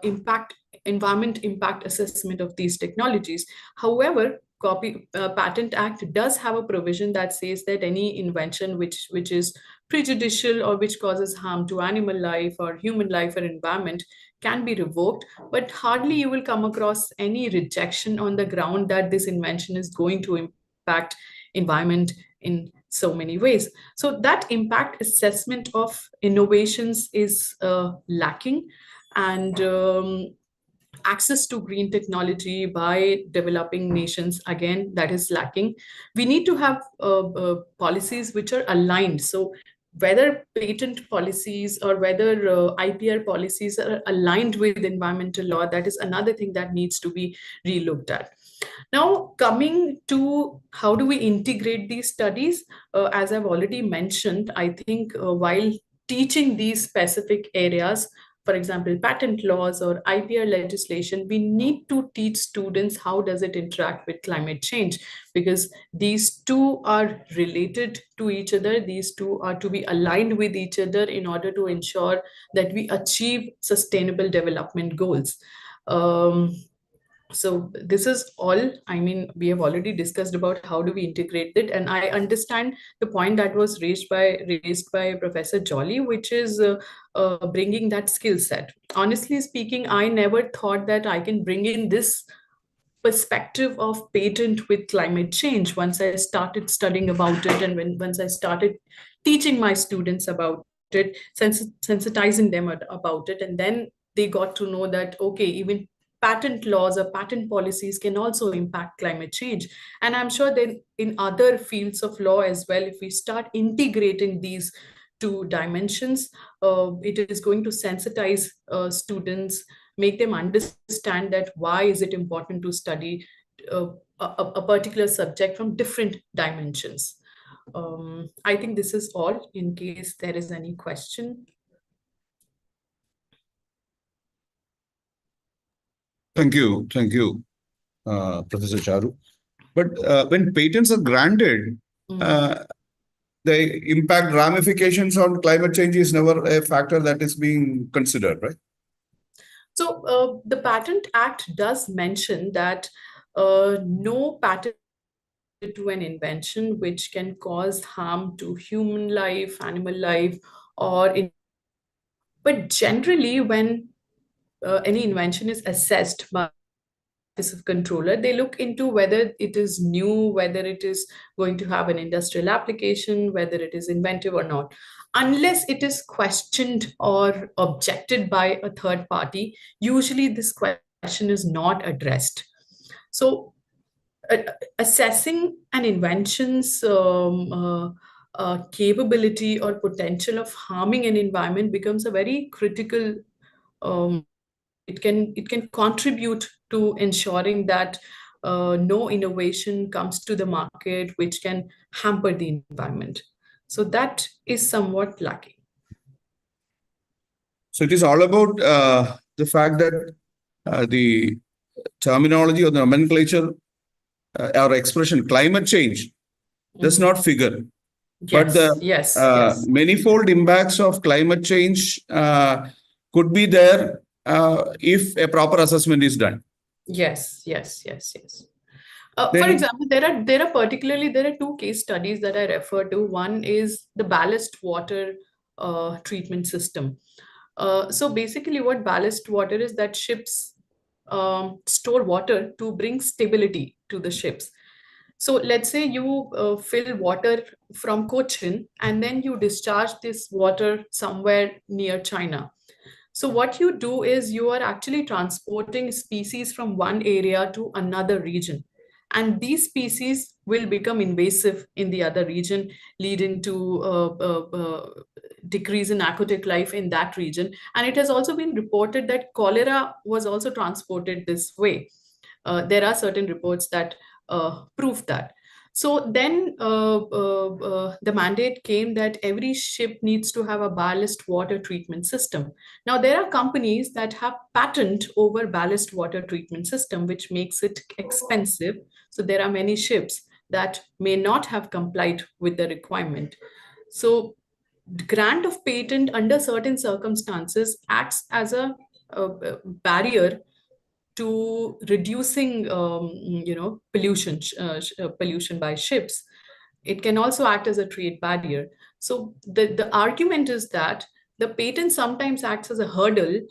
environment impact assessment of these technologies. However, Patent Act does have a provision that says that any invention which is prejudicial or which causes harm to animal life or human life or environment can be revoked, but hardly you will come across any rejection on the ground that this invention is going to impact environment in so many ways. So that impact assessment of innovations is lacking, and access to green technology by developing nations, again, that is lacking. We need to have policies which are aligned. So whether patent policies or whether IPR policies are aligned with environmental law, that is another thing that needs to be relooked at. Now, coming to how do we integrate these studies, as I've already mentioned, I think while teaching these specific areas, for example, patent laws or IPR legislation, we need to teach students how does it interact with climate change, because these two are related to each other. These two are to be aligned with each other in order to ensure that we achieve sustainable development goals. So this is all. I mean, we have already discussed about how do we integrate it, and I understand the point that was raised by Professor Jolly, which is bringing that skill set. Honestly speaking, I never thought that I can bring in this perspective of patent with climate change once I started studying about it, and once I started teaching my students about it, sensitizing them about it, and then they got to know that, okay, even patent laws or patent policies can also impact climate change. And I'm sure that in other fields of law as well, if we start integrating these two dimensions, it is going to sensitize students, make them understand that why is it important to study a particular subject from different dimensions. I think this is all, in case there is any question. Thank you, Professor Charu. But when patents are granted, the impact ramifications on climate change is never a factor that is being considered, right? So the Patent Act does mention that no patent to an invention which can cause harm to human life, animal life, or in. But generally, when any invention is assessed by Office of Controller, they look into whether it is new, whether it is going to have an industrial application, whether it is inventive or not. Unless it is questioned or objected by a third party, usually this question is not addressed. So, assessing an invention's capability or potential of harming an environment becomes a very critical. It can contribute to ensuring that no innovation comes to the market which can hamper the environment. So that is somewhat lacking. So it is all about the fact that the terminology or the nomenclature or expression climate change does not figure. But the yes. manifold impacts of climate change could be there if a proper assessment is done. Yes. For Then- example, there are two case studies that I refer to. One is the ballast water treatment system. So basically, what ballast water is that ships store water to bring stability to the ships. So let's say you fill water from Cochin and then you discharge this water somewhere near China. So what you do is you are actually transporting species from one area to another region. And these species will become invasive in the other region, leading to decrease in aquatic life in that region. And it has also been reported that cholera was also transported this way. There are certain reports that prove that. So then the mandate came that every ship needs to have a ballast water treatment system. Now, there are companies that have patent over ballast water treatment system, which makes it expensive. So there are many ships that may not have complied with the requirement. So grant of patent under certain circumstances acts as a barrier to reducing pollution by ships. It can also act as a trade barrier. So the argument is that the patent sometimes acts as a hurdle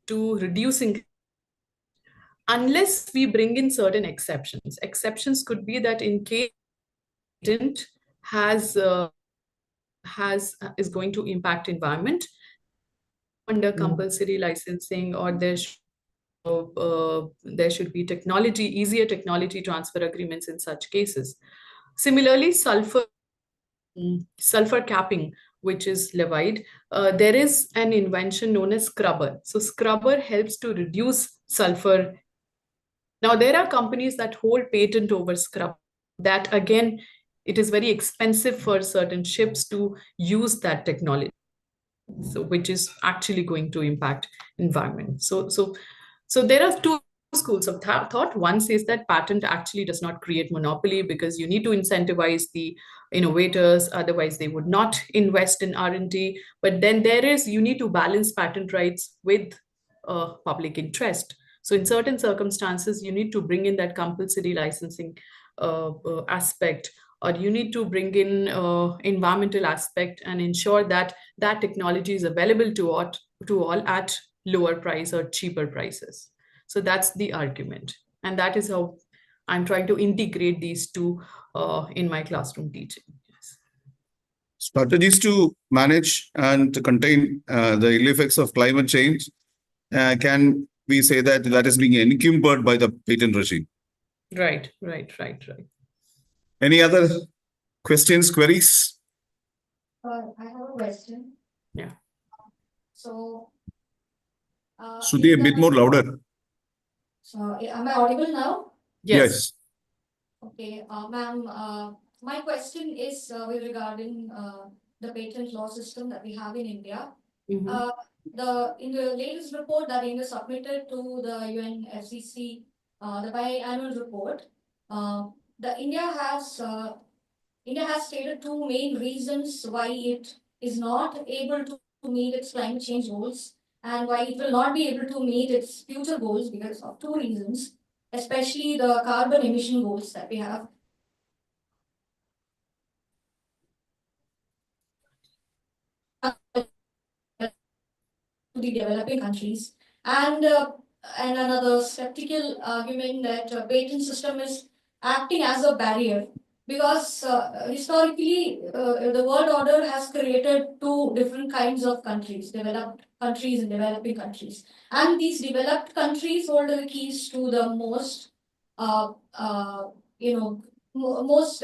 to reducing, unless we bring in certain exceptions. Exceptions could be that in case patent is going to impact environment under compulsory licensing, or there should be easier technology transfer agreements in such cases. Similarly, sulfur capping, which is levied, there is an invention known as scrubber. So scrubber helps to reduce sulfur. Now, there are companies that hold patent over scrubber. That again, it is very expensive for certain ships to use that technology, so which is actually going to impact environment. So there are two schools of thought. One says that patent actually does not create monopoly because you need to incentivize the innovators, otherwise they would not invest in R&D. But then you need to balance patent rights with public interest. So in certain circumstances, you need to bring in that compulsory licensing aspect, or you need to bring in environmental aspect and ensure that that technology is available to all at lower price or cheaper prices. So that's the argument. And that is how I'm trying to integrate these two in my classroom teaching. Yes. Strategies to manage and to contain the ill effects of climate change, can we say that is being encumbered by the patent regime? Right. Any other questions, queries? I have a question. Yeah. So, Shruti, a bit more louder. So, am I audible now? Yes. Okay, ma'am, my question is with regarding the patent law system that we have in India. Mhm. In the latest report that India submitted to the UNFCCC, the biannual report, India has stated two main reasons why it is not able to meet its climate change goals and why it will not be able to meet its future goals because of two reasons. especially the carbon emission goals that we have. To the developing countries, and another skeptical argument that patent system is acting as a barrier because historically the world order has created two different kinds of countries, developed countries and developing countries, and these developed countries hold the keys to the most uh, uh, you know most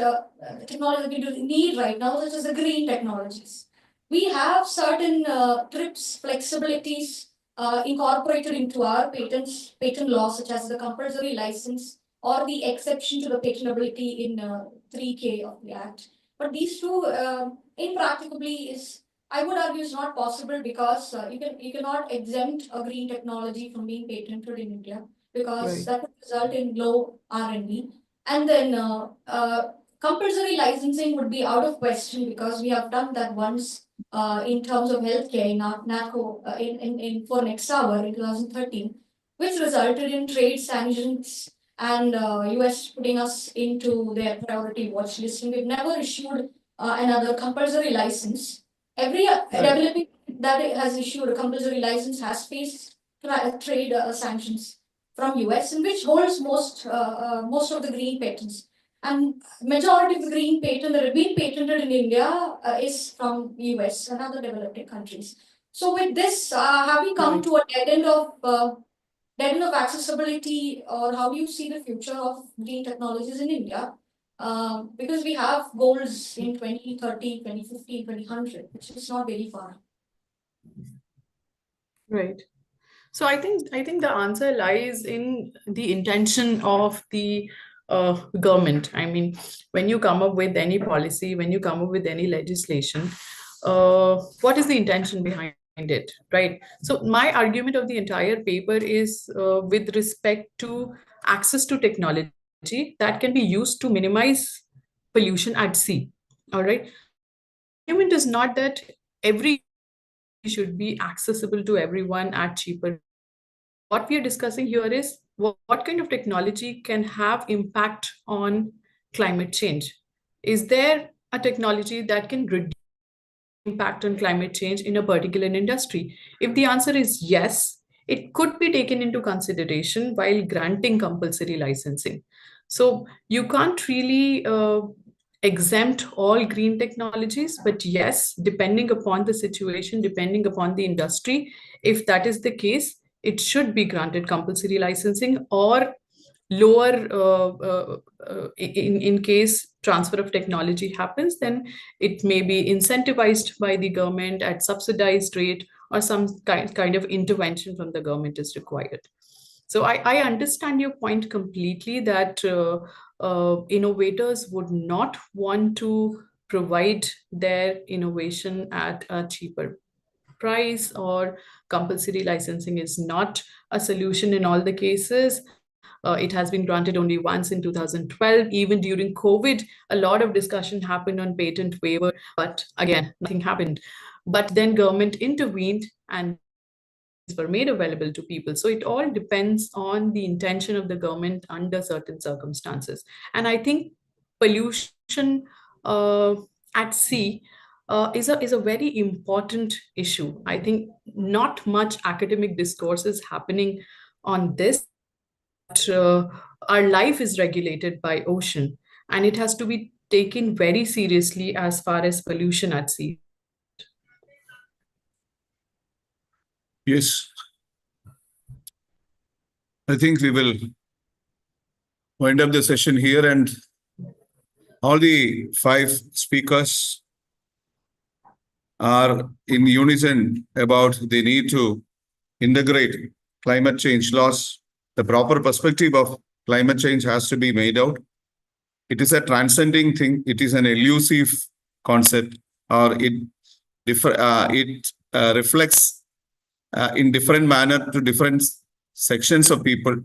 technology we need right now, such as the green technologies. We have certain TRIPS flexibilities incorporated into our patent laws, such as the compulsory license or the exception to the patentability in 3K of the Act. But these two, impracticably, I would argue, is not possible because you cannot exempt a green technology from being patented in India because Right. that would result in low R&D. And then compulsory licensing would be out of question because we have done that once in terms of healthcare in NACO in for next hour in 2013, which resulted in trade sanctions and US putting us into their priority watch list. And we've never issued another compulsory license. Every developing that has issued a compulsory license has faced trade sanctions from US, and which holds most of the green patents. And majority of the green patent that have been patented in India is from US and other developing countries. So with this, have we come to a dead end of accessibility, or how do you see the future of green technologies in India? Because we have goals in 2030, 2050, 2100, which is not very far. Right. So I think the answer lies in the intention of the government. I mean, when you come up with any policy, when you come up with any legislation, what is the intention behind it, right? So my argument of the entire paper is with respect to access to technology that can be used to minimize pollution at sea. All right. Argument is not that every should be accessible to everyone at cheaper. What we are discussing here is what kind of technology can have impact on climate change. Is there a technology that can reduce impact on climate change in a particular industry? If the answer is yes, it could be taken into consideration while granting compulsory licensing. So you can't really exempt all green technologies, but yes, depending upon the situation, depending upon the industry, if that is the case, it should be granted compulsory licensing, or lower in case transfer of technology happens, then it may be incentivized by the government at subsidized rate, or some kind of intervention from the government is required. So I understand your point completely that innovators would not want to provide their innovation at a cheaper price, or compulsory licensing is not a solution in all the cases. It has been granted only once in 2012. Even during COVID, a lot of discussion happened on patent waiver, but again, nothing happened. But then government intervened and were made available to people. So it all depends on the intention of the government under certain circumstances. And I think pollution at sea is a very important issue. I think not much academic discourse is happening on this. Our life is regulated by ocean, and it has to be taken very seriously as far as pollution at sea. Yes. I think we will wind up the session here, and all the 5 speakers are in unison about the need to integrate climate change laws. The proper perspective of climate change has to be made out. It is a transcending thing. It is an elusive concept, or it reflects in different manner to different sections of people.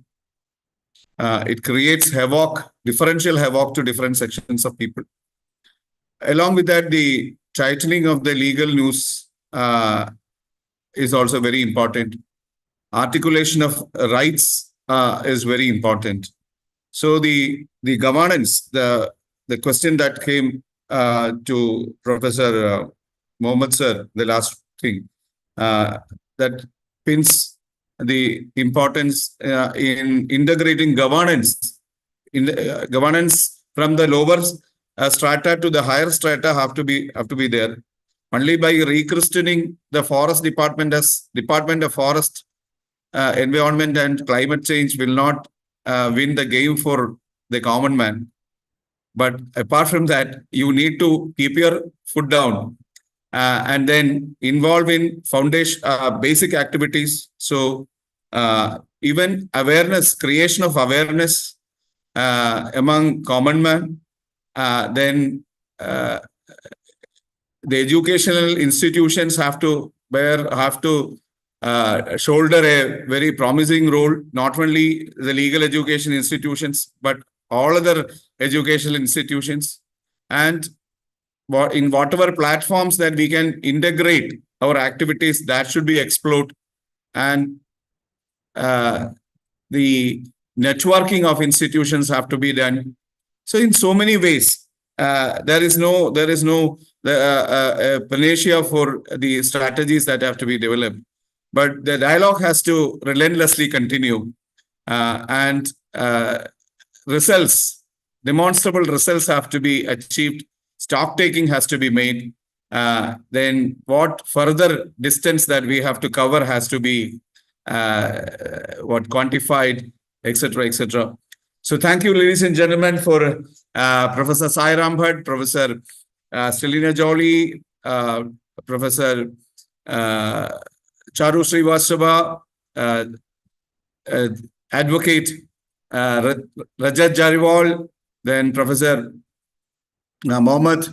It creates havoc, differential havoc to different sections of people. Along with that, the tightening of the legal news is also very important. Articulation of rights is very important. So the governance, the question that came to Professor Mohammed sir, the last thing that pins the importance in integrating governance. Governance from the lower strata to the higher strata have to be there. Only by rechristening the forest department as Department of Forest, Environment and Climate Change will not win the game for the common man. But apart from that, you need to keep your foot down and then involve in foundation basic activities. So even awareness, creation of awareness among common man, then the educational institutions have to shoulder a very promising role, not only the legal education institutions, but all other educational institutions. And in whatever platforms that we can integrate our activities, that should be explored. And the networking of institutions have to be done. So in so many ways, there is no panacea for the strategies that have to be developed. But the dialogue has to relentlessly continue, and results, demonstrable results have to be achieved. Stock taking has to be made. Then what further distance that we have to cover has to be quantified, etc., etc. So thank you, ladies and gentlemen, for Professor Sai Rambhat, Professor Stelina Jolie, Professor Charu Srivastava, Advocate Rajat Jariwal, then Professor Mohammed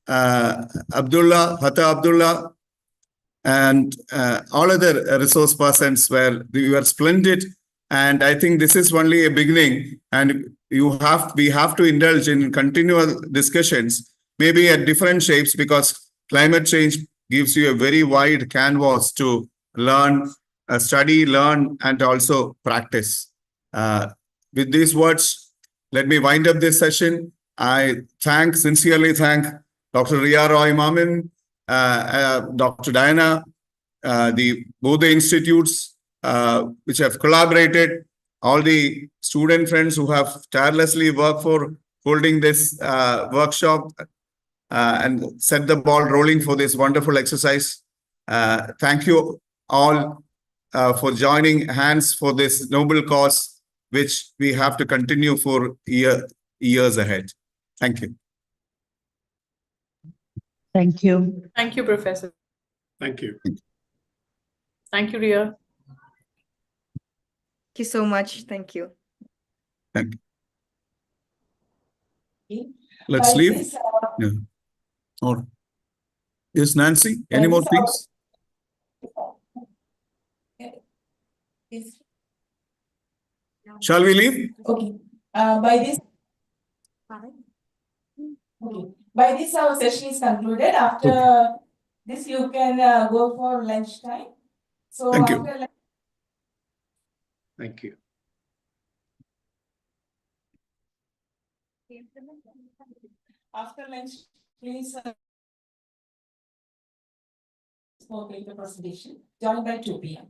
Abdullah, Hatta Abdullah, and all other resource persons we were splendid. And I think this is only a beginning, and we have to indulge in continual discussions, maybe at different shapes, because climate change gives you a very wide canvas to learn, study, learn, and also practice. With these words, let me wind up this session. I sincerely thank Dr. Rhea Roy Mammen, Dr. Diana, both the institutes which have collaborated, all the student friends who have tirelessly worked for holding this workshop and set the ball rolling for this wonderful exercise. Thank you all for joining hands for this noble cause, which we have to continue for years ahead. Thank you. Thank you. Thank you, Professor. Thank you. Thank you, Rhea. Thank you so much. Thank you. Thank you. Let's leave. Yeah. Or yes, Nancy, any more things? Shall we leave? Okay. By this, our session is concluded. After this, you can go for lunch time. So Thank you. Thank you. After lunch, please for the presentation. Join by 2 p.m.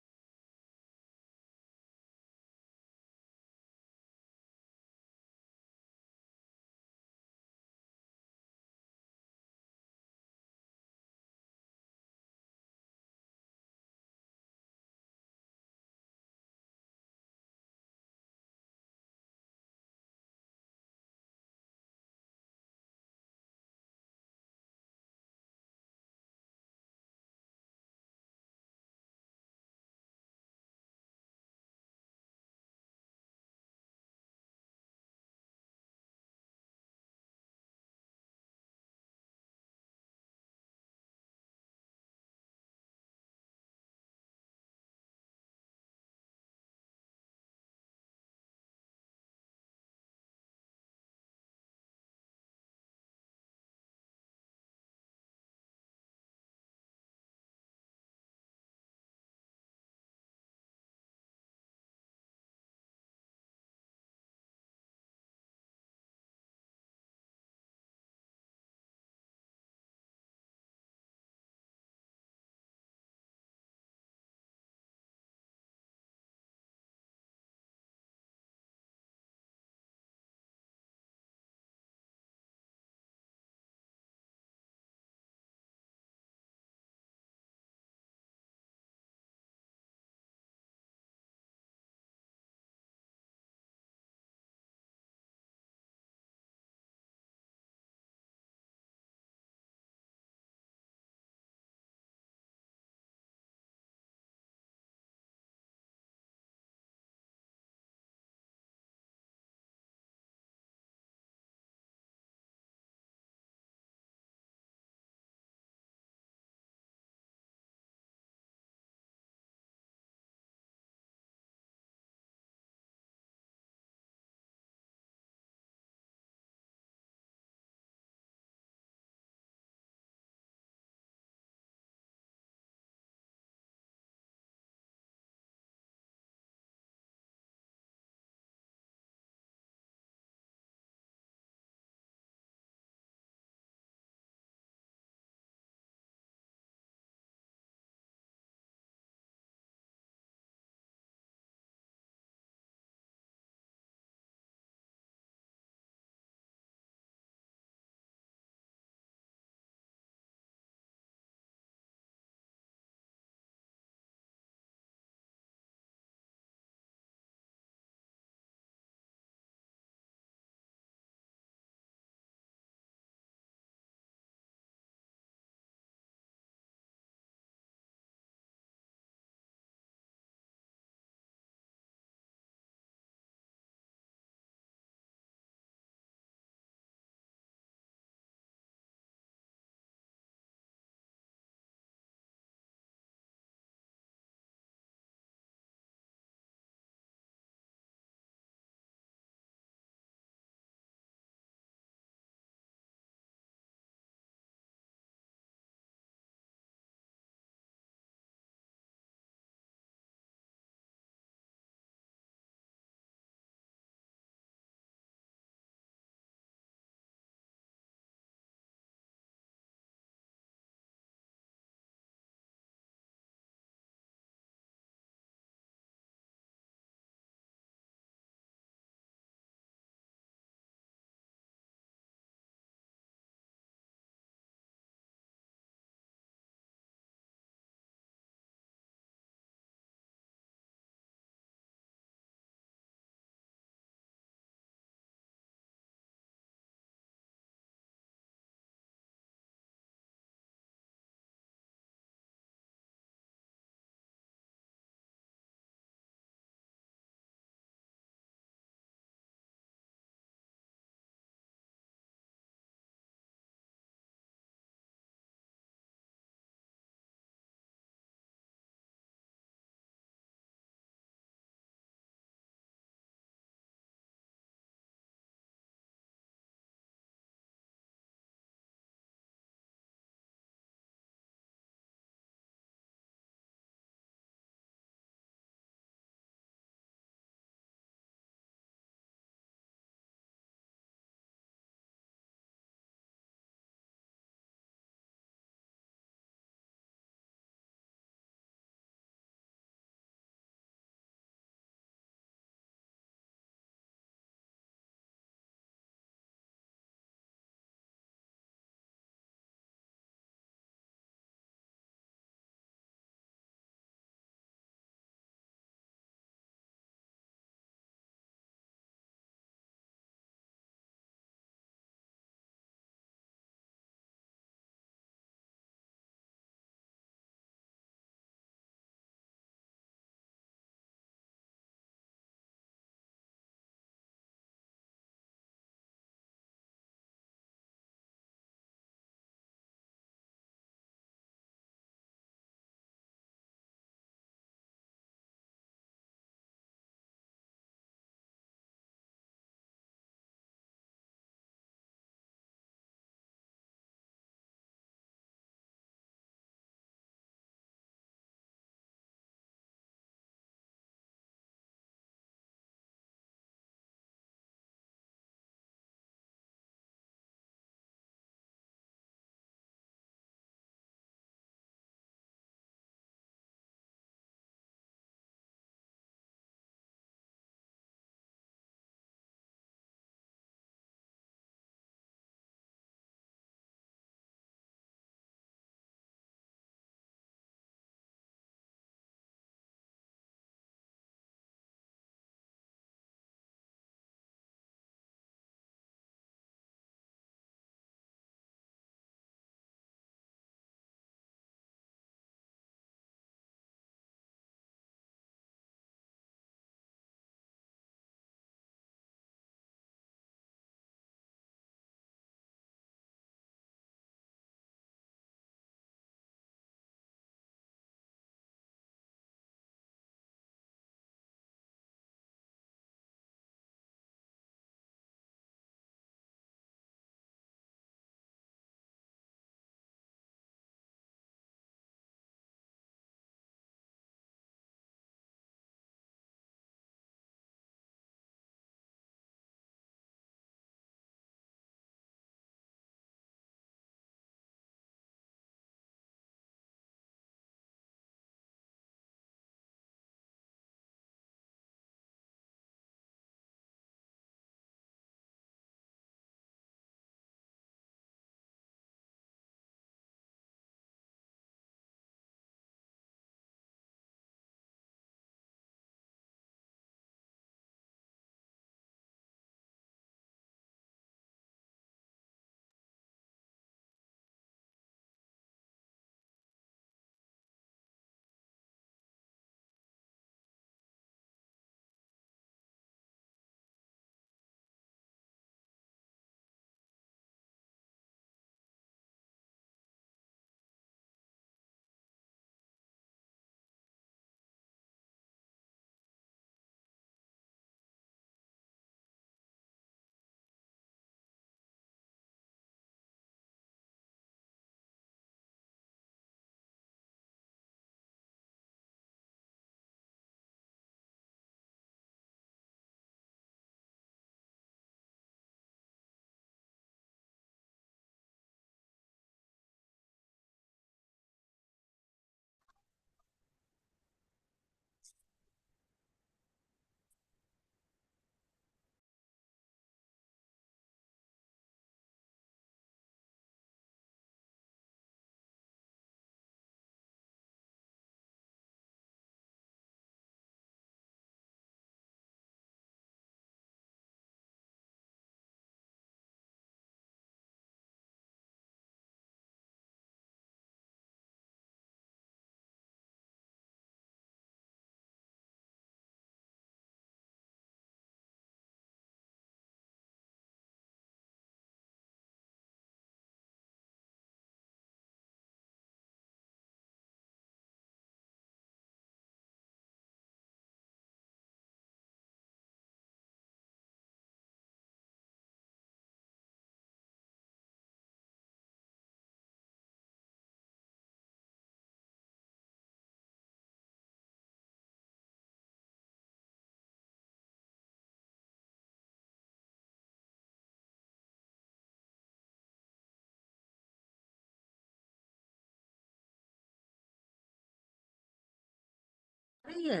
नहीं है।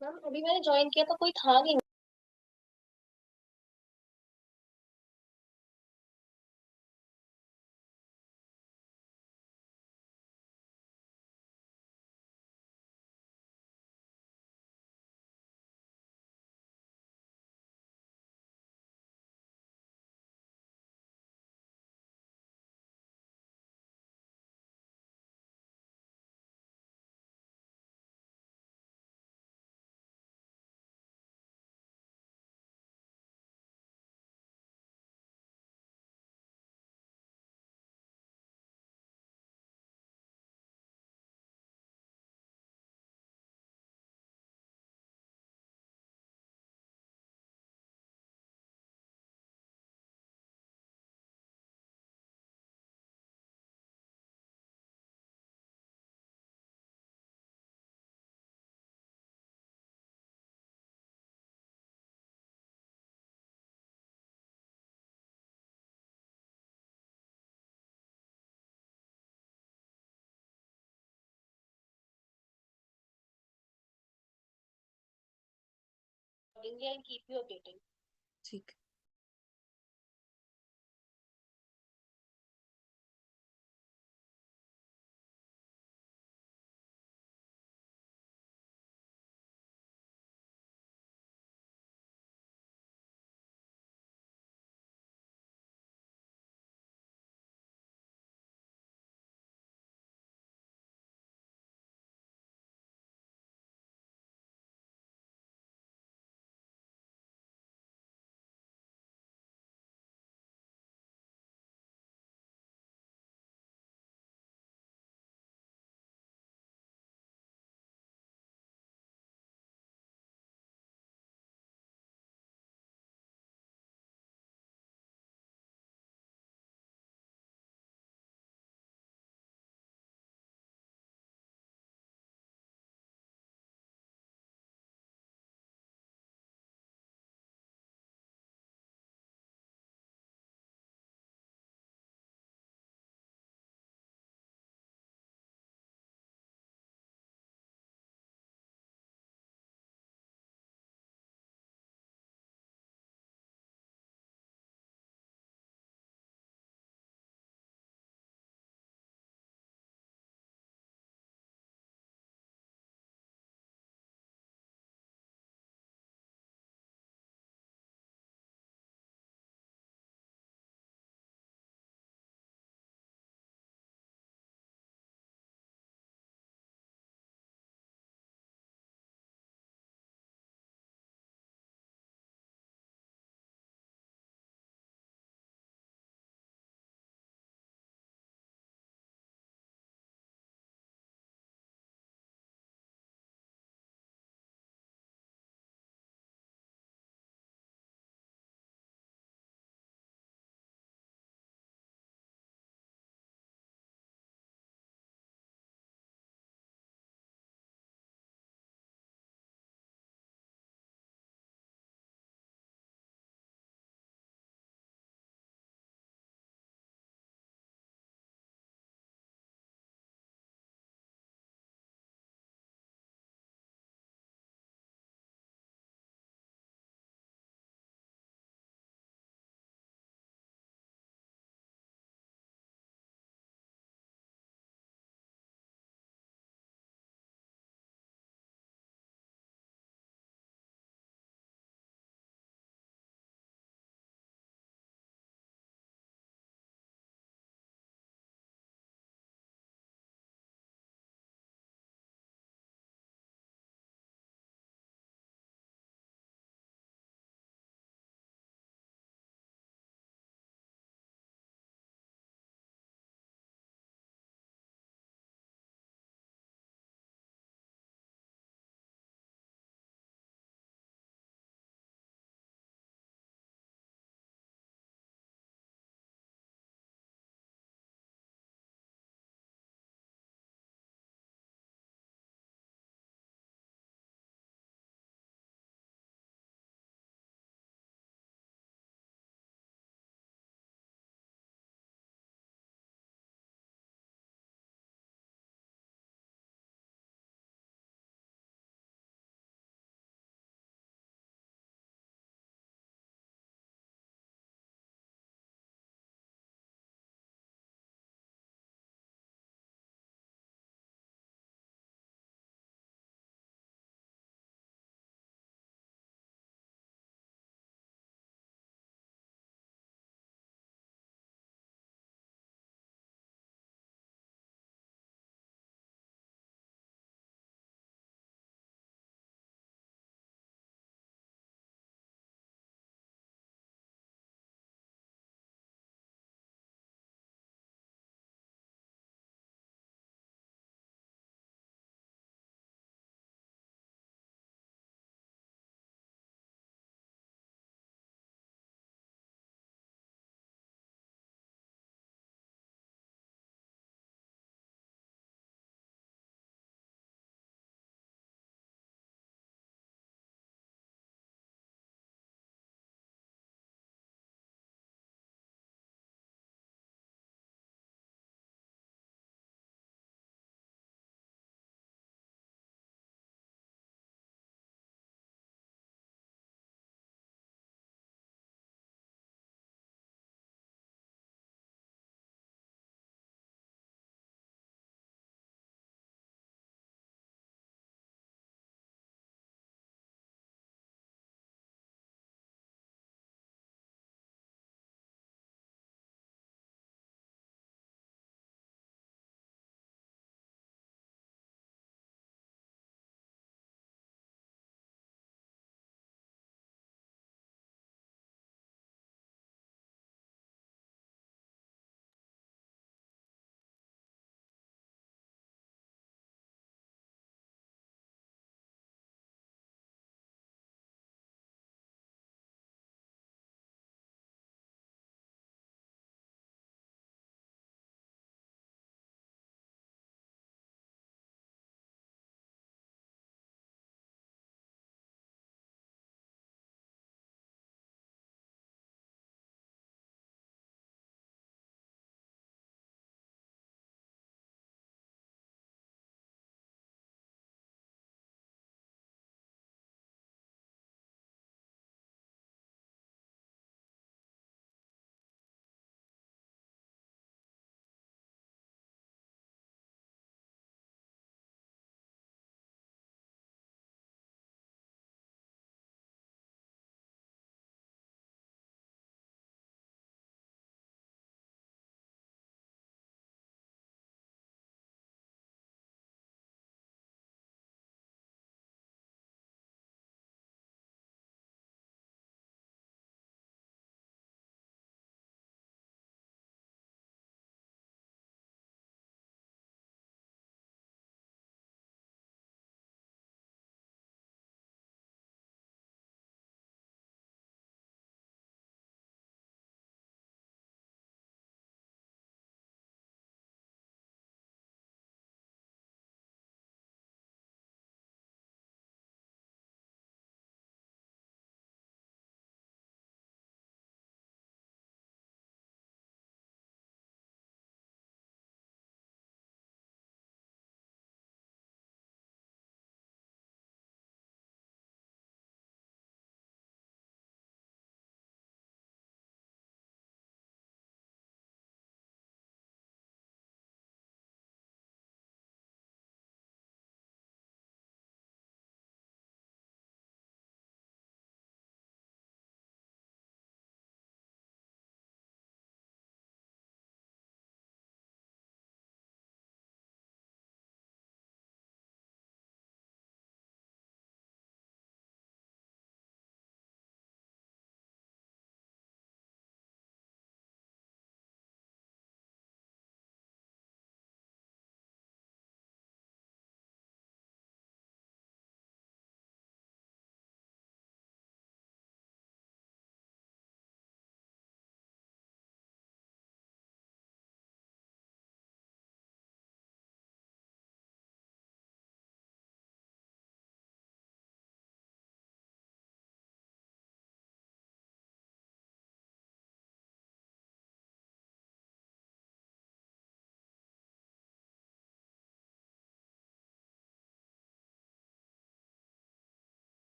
Ma'am अभी मैंने join किया तो कोई था नहीं। I'll keep you updated. ठीक।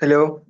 Hello.